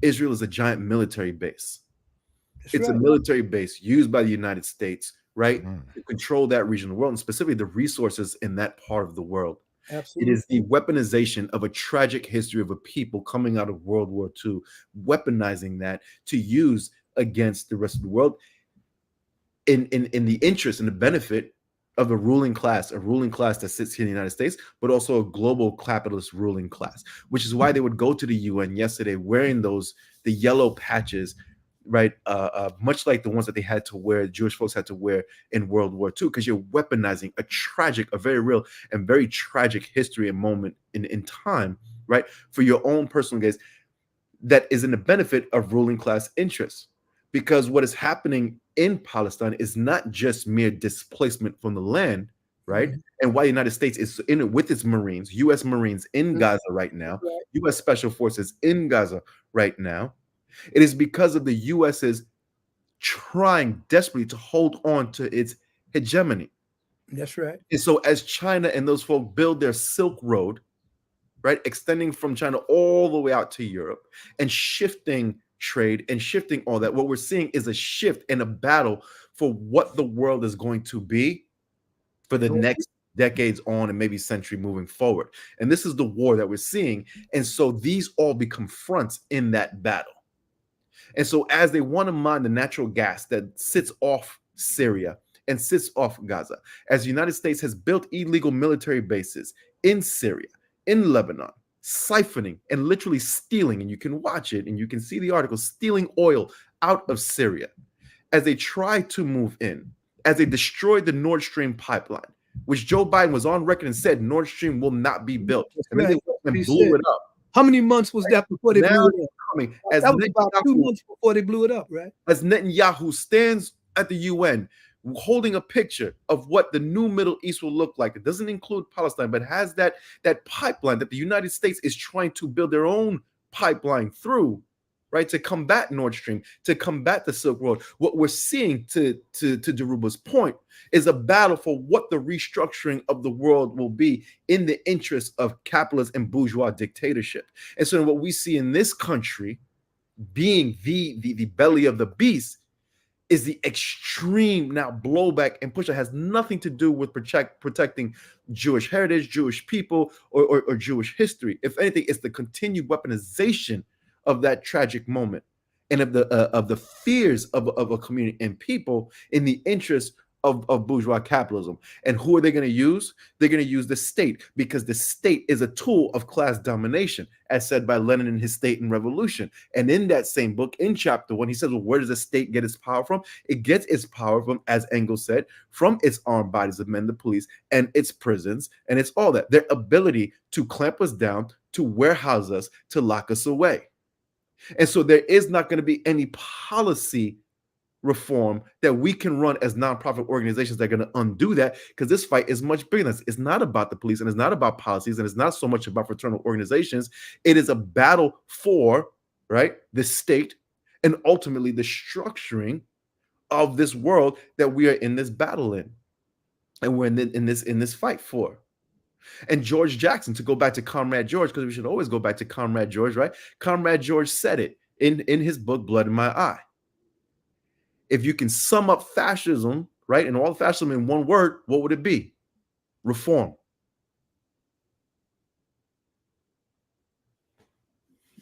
Israel is a giant military base. It's a military base used by the United States, right, to control that region of the world, and specifically the resources in that part of the world. Absolutely. It is the weaponization of a tragic history of a people coming out of World War II, weaponizing that to use against the rest of the world in the interest and the benefit of a ruling class that sits here in the United States, but also a global capitalist ruling class, which is why they would go to the UN yesterday wearing the yellow patches, right? Much like the ones that they had to wear, Jewish folks had to wear in World War II, because you're weaponizing a very real and very tragic history and moment in time, right? For your own personal gains that is in the benefit of ruling class interests. Because what is happening in Palestine is not just mere displacement from the land, right? And why the United States is in it with its Marines, U.S. Marines in Gaza right now, U.S. Special Forces in Gaza right now, it is because of the U.S.'s trying desperately to hold on to its hegemony. That's right. And so as China and those folk build their Silk Road, right, extending from China all the way out to Europe and shifting trade and shifting all that, what we're seeing is a shift and a battle for what the world is going to be for the next decades on and maybe century moving forward. And this is the war that we're seeing. And so these all become fronts in that battle. And so as they want to mine the natural gas that sits off Syria and sits off Gaza, as the United States has built illegal military bases in Syria, in Lebanon, siphoning and literally stealing, and you can watch it and you can see the article, stealing oil out of Syria as they try to move in, as they destroyed the Nord Stream pipeline, which Joe Biden was on record and said Nord Stream will not be built. And then they went and blew it up. How many months was that before they blew it up? That was about 2 months before they blew it up, right? As Netanyahu stands at the UN holding a picture of what the new Middle East will look like. It doesn't include Palestine, but has that pipeline that the United States is trying to build their own pipeline through, right, to combat Nord Stream, to combat the Silk Road. What we're seeing, to Dhoruba's point, is a battle for what the restructuring of the world will be in the interest of capitalist and bourgeois dictatorship. And so what we see in this country being the belly of the beast is the extreme now blowback and push that has nothing to do with protecting Jewish heritage, Jewish people, or Jewish history. If anything, it's the continued weaponization of that tragic moment and of the fears of a community and people in the interest of bourgeois capitalism. And who are they going to use? They're going to use the state, because the state is a tool of class domination, as said by Lenin in his State and Revolution. And in that same book, in chapter 1, he says, well, where does the state get its power from? It gets its power from, as Engels said, from its armed bodies of men, the police, and its prisons, and it's all that. Their ability to clamp us down, to warehouse us, to lock us away. And so there is not going to be any policy reform that we can run as nonprofit organizations that are going to undo that, because this fight is much bigger than this. It's not about the police, and it's not about policies, and it's not so much about fraternal organizations. It is a battle for, right, the state and ultimately the structuring of this world that we are in this battle in, and we're in this fight for. And George Jackson, to go back to Comrade George, because we should always go back to Comrade George, right? Comrade George said it in his book, Blood in My Eye. If you can sum up fascism, right, and all fascism in one word, what would it be? Reform.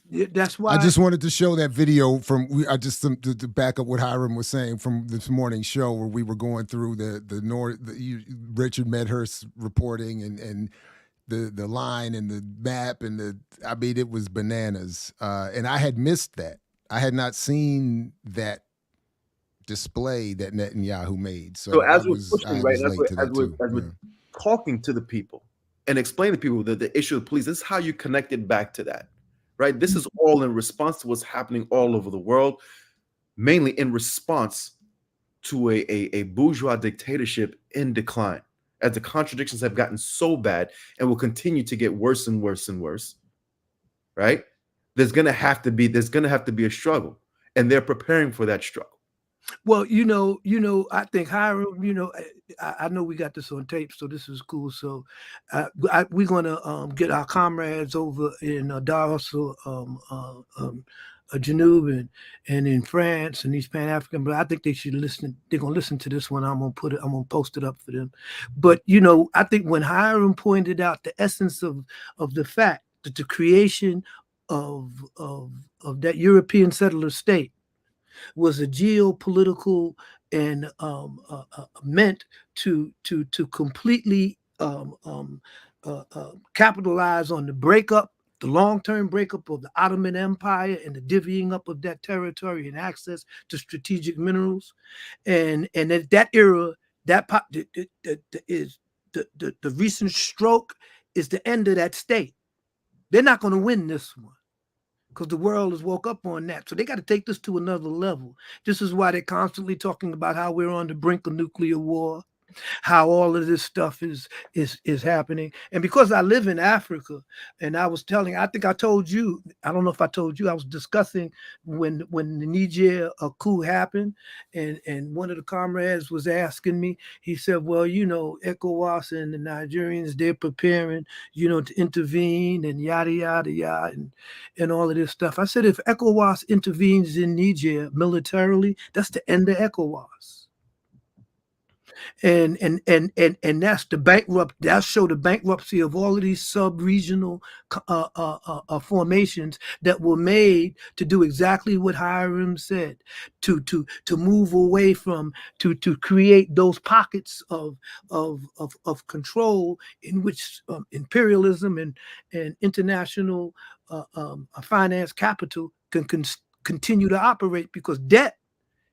Yeah, that's why I just wanted to show that video from to back up what Hiram was saying from this morning's show, where we were going through Richard Medhurst's reporting and the line and the map and I mean, it was bananas. And I had missed that. I had not seen that display that Netanyahu made. So as we're pushing, right, as we're talking to the people and explaining to people that the issue of police, this is how you connect it back to that, right? This is all in response to what's happening all over the world, mainly in response to a bourgeois dictatorship in decline, as the contradictions have gotten so bad and will continue to get worse and worse and worse, right? There's gonna have to be a struggle, and they're preparing for that struggle. Well, I think Hiram, I know we got this on tape, so this is cool. So we're going to get our comrades over in Darussalam, Janub and in France and these Pan-African, but I think they should listen. They're going to listen to this one. I'm going to post it up for them. But, I think when Hiram pointed out the essence of the fact that the creation of that European settler state was a geopolitical and meant to completely capitalize on the long-term breakup of the Ottoman Empire and the divvying up of that territory and access to strategic minerals, and at that era, is the recent stroke is the end of that state. They're not going to win this one, because the world has woke up on that. So they got to take this to another level. This is why they're constantly talking about how we're on the brink of nuclear war, how all of this stuff is happening. And because I live in Africa, and I think I told you, I don't know if I told you, I was discussing when the Niger coup happened, and one of the comrades was asking me, he said, well, ECOWAS and the Nigerians, they're preparing, to intervene and yada, yada, yada, and all of this stuff. I said, if ECOWAS intervenes in Niger militarily, that's the end of ECOWAS. And that's that show the bankruptcy of all of these sub-regional formations that were made to do exactly what Hiram said, to move away from, to create those pockets of control in which imperialism and international finance capital can continue to operate, because debt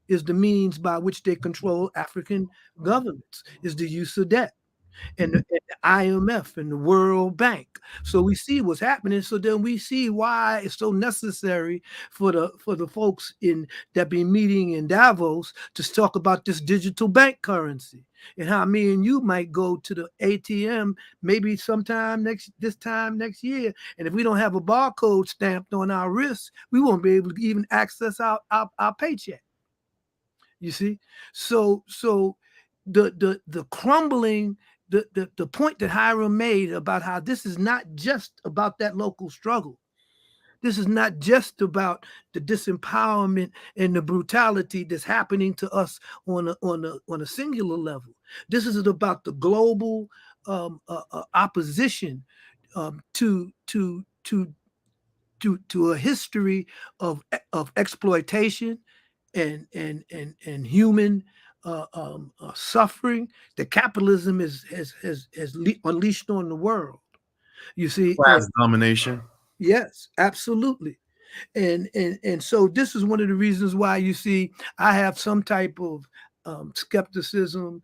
is the means by which they control African governments, is the use of debt, and the IMF and the World Bank. So we see what's happening. So then we see why it's so necessary for the folks that be meeting in Davos to talk about this digital bank currency, and how me and you might go to the ATM maybe this time next year, and if we don't have a barcode stamped on our wrists, we won't be able to even access our paycheck. You see, so the crumbling, the point that Hiram made about how this is not just about that local struggle. This is not just about the disempowerment and the brutality that's happening to us on a singular level. This is about the global opposition to a history of exploitation and human suffering that capitalism has unleashed on the world. You see, Class domination. yes, absolutely. And so this is one of the reasons why you see I have some type of skepticism.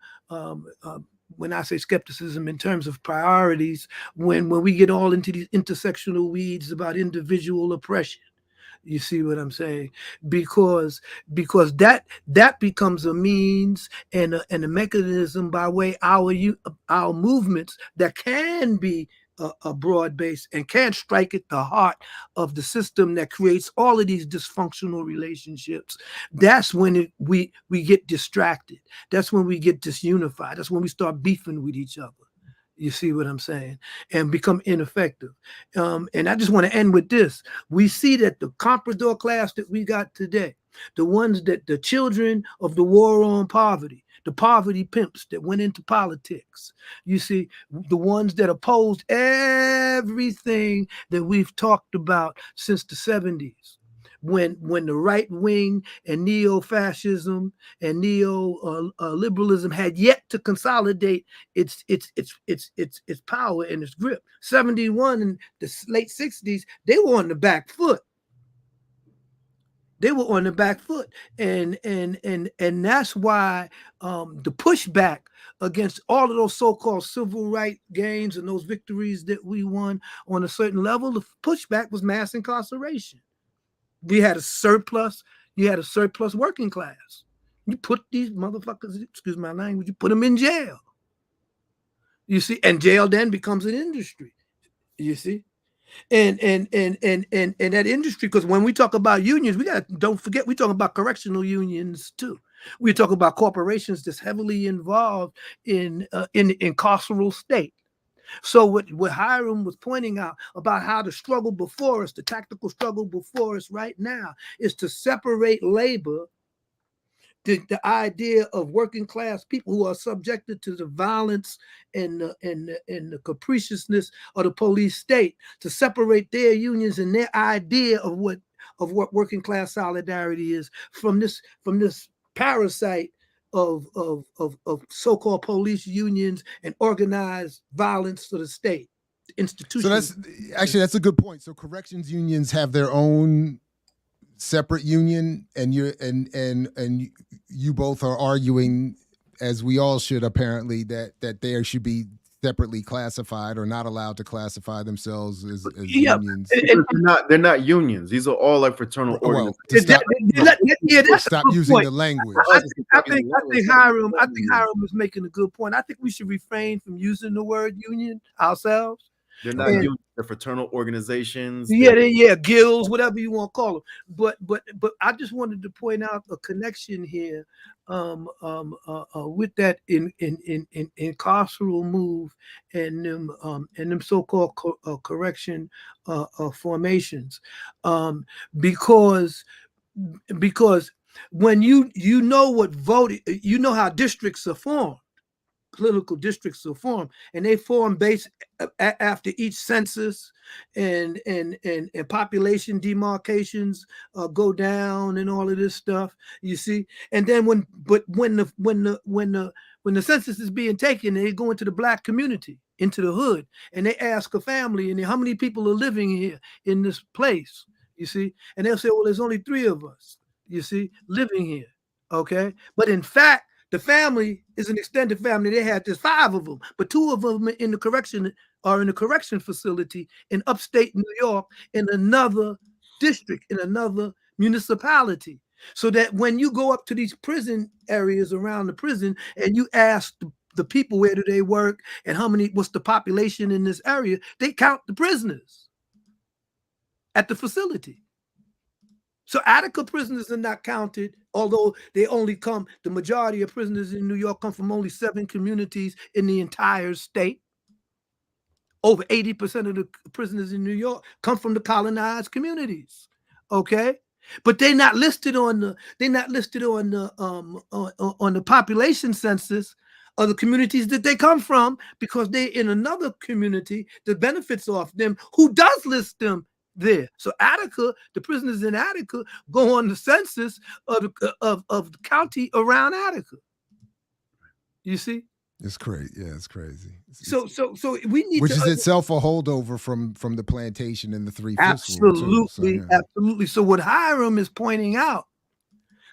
When I say skepticism in terms of priorities, when we get all into these intersectional weeds about individual oppression. You see what I'm saying? Because that becomes a means and a mechanism by way our movements that can be a broad base and can strike at the heart of the system that creates all of these dysfunctional relationships. That's when we get distracted. That's when we get disunified. That's when we start beefing with each other. You see what I'm saying? And become ineffective. And I just want to end with this. We see that the comprador class that we got today, the ones that the children of the war on poverty, the poverty pimps that went into politics, you see, the ones that opposed everything that we've talked about since the 70s. When the right wing and neo-fascism and neo-liberalism had yet to consolidate its power and its grip. 71 and the late 60s, they were on the back foot. They were on the back foot, and that's why the pushback against all of those so-called civil rights gains and those victories that we won on a certain level, the pushback was mass incarceration. We had a surplus. You had a surplus working class. You put these motherfuckers, excuse my language, you put them in jail. You see, and jail then becomes an industry. You see, and that industry, because when we talk about unions, don't forget we talk about correctional unions too. We talk about corporations that's heavily involved in the carceral state. So what Hiram was pointing out about how the struggle before us, the tactical struggle before us right now, is to separate labor, the idea of working class people who are subjected to the violence and the capriciousness of the police state, to separate their unions and their idea of what working class solidarity is from this parasite of so-called police unions and organized violence to the state institutions. So that's a good point. So corrections unions have their own separate union, and you both are arguing, as we all should apparently, that they should be separately classified or not allowed to classify themselves as unions. They're not unions. These are all like fraternal organizations. Stop using the language. I think Hiram is making a good point. I think we should refrain from using the word union ourselves. They're not unions. They're fraternal organizations. Yeah, guilds, whatever you want to call them. But I just wanted to point out a connection here with that in carceral move and them so-called correction formations, because when you know what voting, you know how districts are formed. Political districts are formed, and they form based after each census and population demarcations go down and all of this stuff. You see, and then when the census is being taken, they go into the black community, into the hood, and they ask a family, and how many people are living here in this place. You see, and they'll say, well, there's only 3 of us. You see, living here. Okay, but in fact, the family is an extended family. There's 5 of them, but 2 of them are in the correction facility in upstate New York, in another district, in another municipality. So that when you go up to these prison areas around the prison and you ask the people where do they work and what's the population in this area, they count the prisoners at the facility. So Attica prisoners are not counted, although the majority of prisoners in New York come from only 7 communities in the entire state. over 80% of the prisoners in New York come from the colonized communities. Okay, but they're not listed on the on the population census of the communities that they come from, because they're in another community that benefits off them, who does list them there. So Attica, the prisoners in Attica go on the census of the county around Attica. You see? It's crazy. Yeah, it's crazy. So we need which to is itself a holdover from the plantation and the 3/5 rule too. So, absolutely, yeah. absolutely. So what Hiram is pointing out,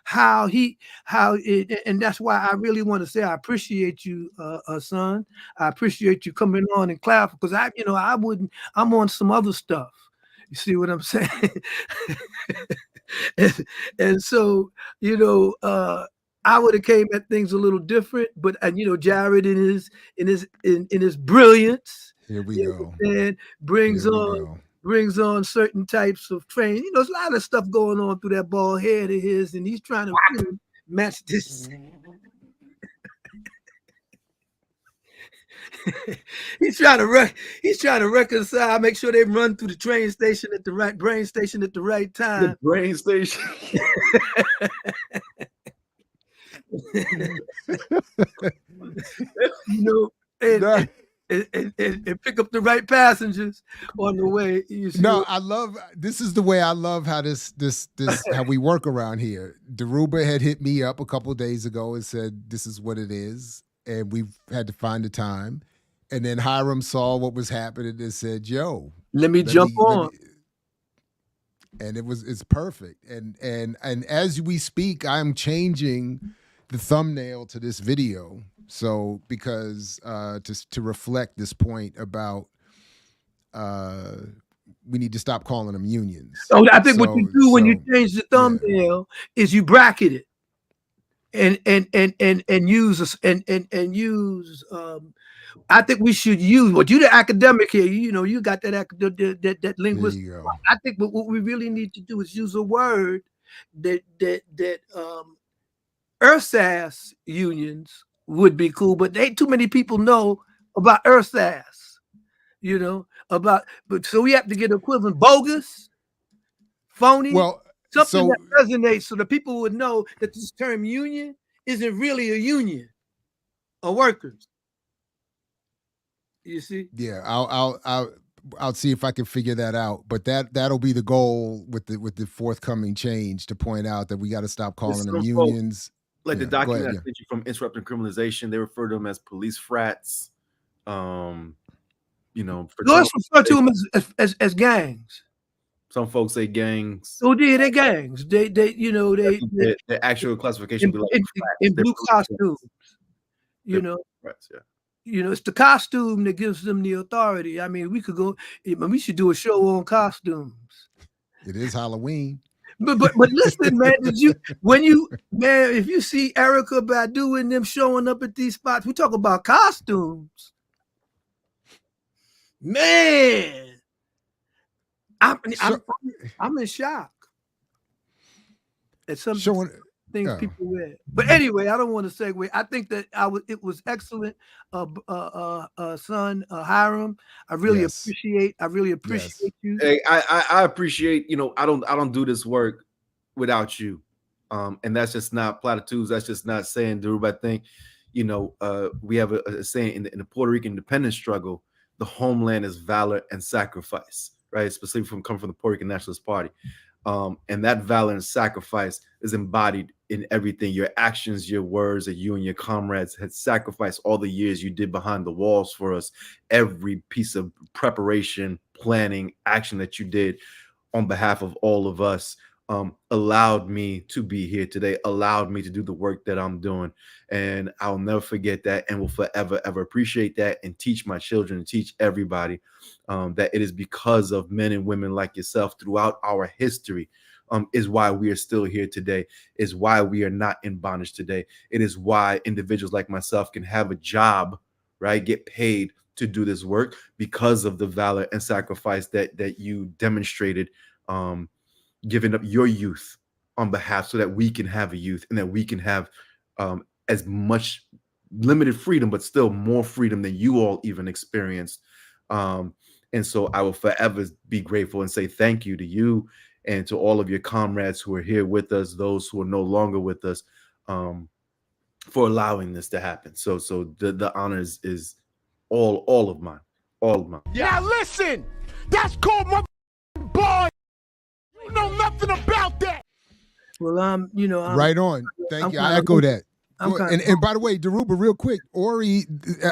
how it, and that's why I really want to say I appreciate you, son. I appreciate you coming on and clap, because I'm on some other stuff. You see what I'm saying? and so, I would have came at things a little different, but Jared in his brilliance, Here we go. and brings on certain types of training. There's a lot of stuff going on through that bald head of his, and he's trying to match this. He's trying to reconcile, make sure they run through the train station at the right brain station at the right time. The brain station. And pick up the right passengers on the way. I love, this is the way I love how this how we work around here. Dhoruba had hit me up a couple of days ago and said, this is what it is. And we've had to find the time. And then Hiram saw what was happening and said, yo, let me jump on. And it's perfect. And as we speak, I'm changing the thumbnail to this video. So because to reflect this point about we need to stop calling them unions. Oh, I think what you do when you change the thumbnail is you bracket it and use I think we should use what you the academic here. You got that linguist. I think what we really need to do is use a word that ersatz unions would be cool, but too many people know about ersatz. But so we have to get equivalent bogus, phony, something that resonates, so that people would know that this term union isn't really a union of workers. You see? Yeah, I'll see if I can figure that out. But that'll be the goal with the forthcoming change, to point out that we got to stop calling them unions. Like the document I sent you from Interrupting Criminalization, they refer to them as police frats. Let's refer to them as gangs. Some folks say gangs. Oh, yeah, they're gangs. The actual classification be like in blue costumes. Frats, yeah. It's the costume that gives them the authority. I mean, we should do a show on costumes. It is Halloween. But listen, man, if you see Erykah Badu and them showing up at these spots, we talk about costumes. Man, I'm in shock at some things people wear. But anyway, I don't want to segue. I think that it was excellent, son, Hiram. I really appreciate you. Hey, I appreciate, I don't do this work without you. And that's just not platitudes. That's just not saying Dhoruba. I think, we have a saying in the Puerto Rican independence struggle, the homeland is valor and sacrifice, right? Specifically coming from the Puerto Rican Nationalist Party. And that valor and sacrifice is embodied in everything, your actions, your words, that you and your comrades had sacrificed all the years you did behind the walls for us. Every piece of preparation, planning, action that you did on behalf of all of us allowed me to be here today, allowed me to do the work that I'm doing. And I'll never forget that, and will forever, ever appreciate that, and teach my children and teach everybody that it is because of men and women like yourself throughout our history is why we are still here today, is why we are not in bondage today. It is why individuals like myself can have a job, right? Get paid to do this work because of the valor and sacrifice that you demonstrated, giving up your youth on behalf so that we can have a youth and that we can have as much limited freedom, but still more freedom than you all even experienced And so I will forever be grateful and say thank you to you and to all of your comrades who are here with us, those who are no longer with us, for allowing this to happen. So the honor is all of mine, all of mine. Now listen, that's called my boy. You know nothing about that. Well, I'm Right on. Thank you. I echo that. And by the way, Dhoruba, real quick, Ori,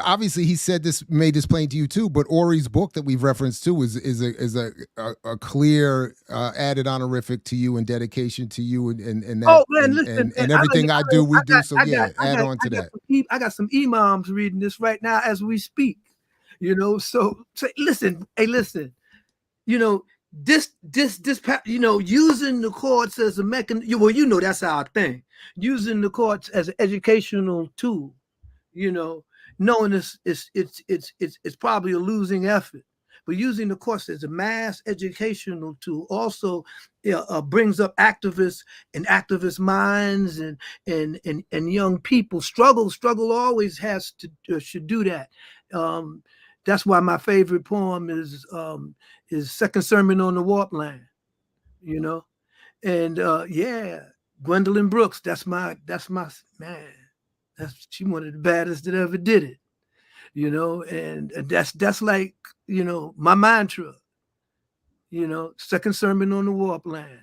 obviously he said this, made this plain to you too, but Ori's book that we've referenced to is a clear added honorific to you and dedication to you and that, oh man, listen, and everything I do, we do. So yeah, add on to that. I got some imams reading this right now as we speak. So listen, this using the courts as a mechanism. Well, that's our thing. Using the courts as an educational tool, knowing it's probably a losing effort, but using the courts as a mass educational tool also brings up activists and activist minds and young people. Struggle always should do that. That's why my favorite poem is Second Sermon on the Warpland, and Gwendolyn Brooks. That's my man. She one of the baddest that ever did it, and that's like my mantra. Second Sermon on the Warpland,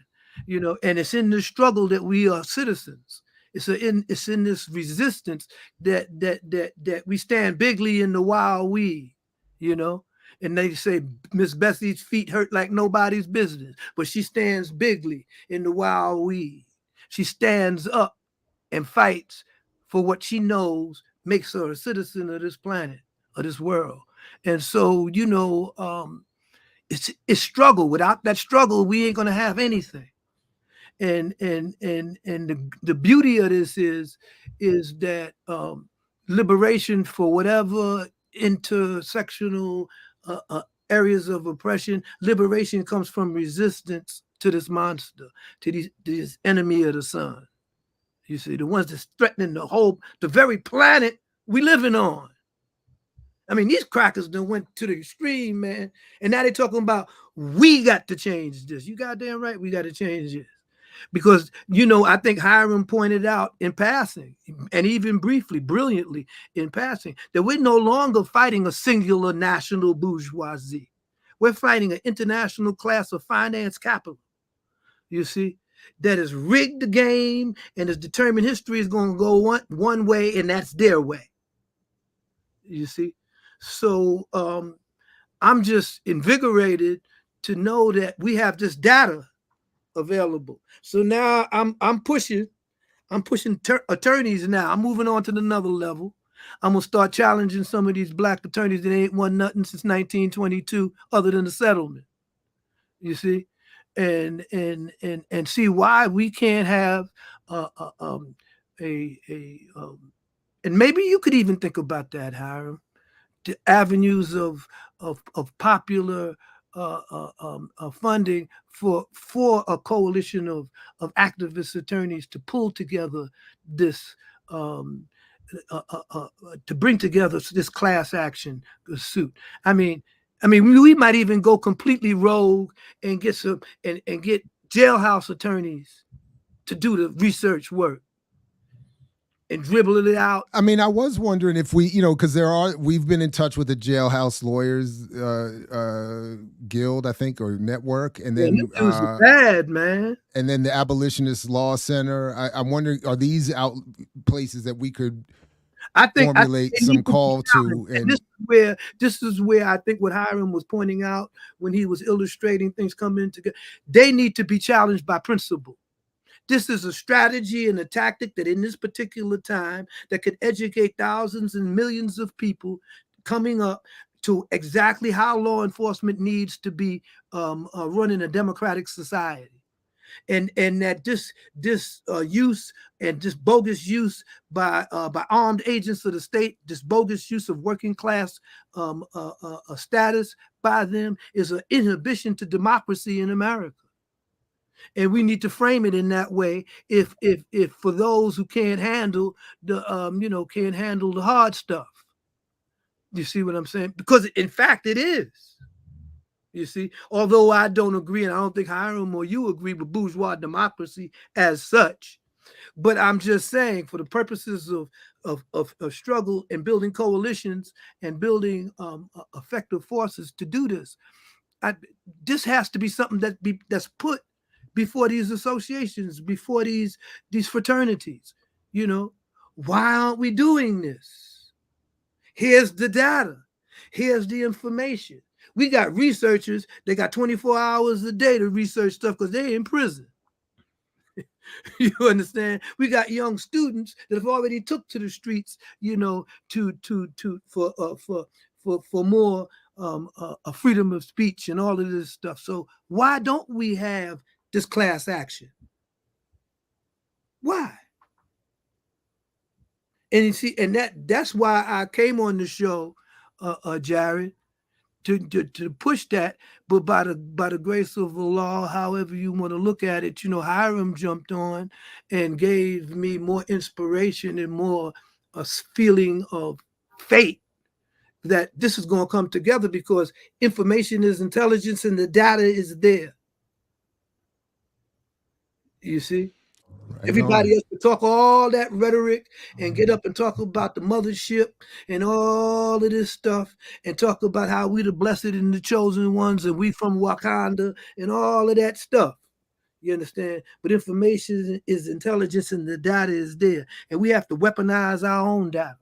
and it's in the struggle that we are citizens. It's in this resistance that we stand bigly in the wild we, and they say Miss Bessie's feet hurt like nobody's business, but she stands bigly in the wild we. She stands up and fights for what she knows makes her a citizen of this planet, of this world. And so, it's struggle. Without that struggle, we ain't gonna have anything. And the beauty of this is that liberation for whatever intersectional areas of oppression, liberation comes from resistance to this monster, to this enemy of the sun. You see, the ones that's threatening the very planet we living on. I mean, these crackers done went to the extreme, man. And now they're talking about we got to change this. You goddamn right, we got to change this. Because, I think Hiram pointed out in passing, and even briefly, brilliantly in passing, that we're no longer fighting a singular national bourgeoisie. We're fighting an international class of finance capital, you see, that has rigged the game and has determined history is going to go one way, and that's their way, you see. So I'm just invigorated to know that we have this data available. So now I'm pushing attorneys now. I'm moving on to another level. I'm gonna start challenging some of these black attorneys that ain't won nothing since 1922 other than the settlement. You see, and see why we can't have and maybe you could even think about that, Hiram. The avenues of popular funding for a coalition of activist attorneys to pull together this to bring together this class action suit. I mean, we might even go completely rogue and get some and get jailhouse attorneys to do the research work and dribble it out. I mean, I was wondering if we, because we've been in touch with the Jailhouse Lawyers Guild, I think, or network, and then it was bad, man. And then the Abolitionist Law Center. I'm wondering, are these places that we could formulate some call to? And this is where I think what Hiram was pointing out when he was illustrating things coming together. They need to be challenged by principle. This is a strategy and a tactic that in this particular time that could educate thousands and millions of people coming up to exactly how law enforcement needs to be run in a democratic society. And that this use and this bogus use by armed agents of the state, this bogus use of working class status by them is an inhibition to democracy in America. And we need to frame it in that way. If for those who can't handle the hard stuff, You see what I'm saying? Because in fact it is. You see, although I don't agree, and I don't think Hiram or you agree with bourgeois democracy as such, but I'm just saying, for the purposes of struggle and building coalitions and building effective forces to do this, this has to be something that's put before these associations, before these fraternities. You know, why aren't we doing this? Here's the data. Here's the information. We got researchers, they got 24 hours a day to research stuff because they're in prison. You understand? We got young students that have already took to the streets, you know, for more freedom of speech and all of this stuff. So why don't we have this class action? Why? And you see, and that's why I came on the show, Jared, to push that. But by the grace of Allah, however you want to look at it, you know, Hiram jumped on and gave me more inspiration and more a feeling of faith that this is going to come together, because information is intelligence and the data is there. You see? Right. Everybody else to talk all that rhetoric and get up and talk about the mothership and all of this stuff and talk about how we the blessed and the chosen ones and we from Wakanda and all of that stuff. You understand? But information is intelligence and the data is there. And we have to weaponize our own data.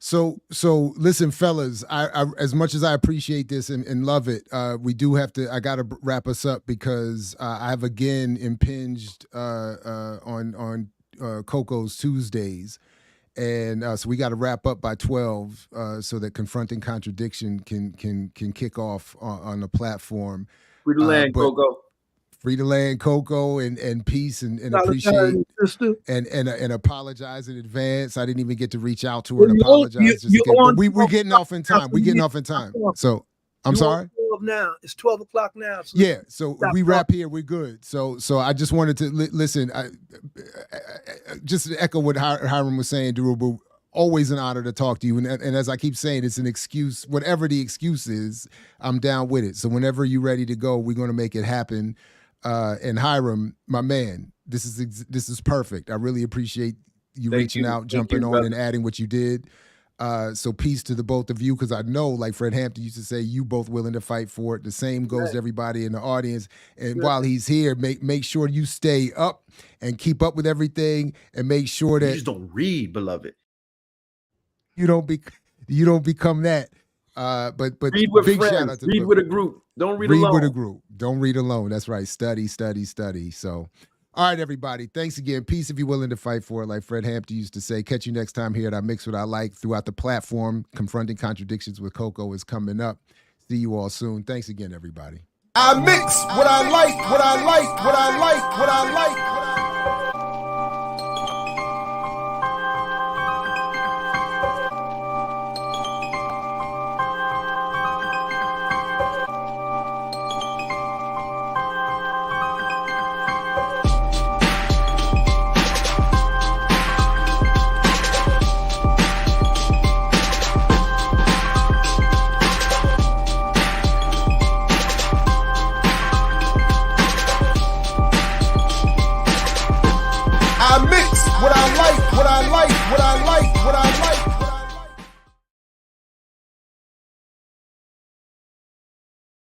So listen, fellas, I as much as I appreciate this and love it, we do have to, I got to wrap us up because I have again impinged on Coco's Tuesdays. And so we got to wrap up by 12 so that Confronting Contradiction can kick off on the platform. Free to land, Coco. Free to land, Coco, and peace and appreciate and apologize in advance. I didn't even get to reach out to her and apologize. But we're getting off in time. We're getting off in time. So I'm sorry. 12 now. It's 12 o'clock now. So yeah. So we wrap here. We're good. So I just wanted to listen. Just to echo what Hiram was saying, Dhoruba. Always an honor to talk to you. And as I keep saying, it's an excuse. Whatever the excuse is, I'm down with it. So whenever you're ready to go, we're going to make it happen. And Hiram, my man, this is perfect. I really appreciate you reaching out, jumping on, and adding what you did. So peace to the both of you, because I know, like Fred Hampton used to say, you both willing to fight for it. The same goes to everybody in the audience. And while he's here, make sure you stay up and keep up with everything, and make sure that you just don't read, beloved. You don't become that. But read with big friends. Shout out to read with a group. Don't read alone. Read with a group. Don't read alone. That's right. Study. So, all right, everybody. Thanks again. Peace if you're willing to fight for it, like Fred Hampton used to say. Catch you next time here at I Mix What I Like throughout the platform. Confronting Contradictions with Coco is coming up. See you all soon. Thanks again, everybody. I mix what I like, what I like, what I like, what I like. What I like, what I like, what I like.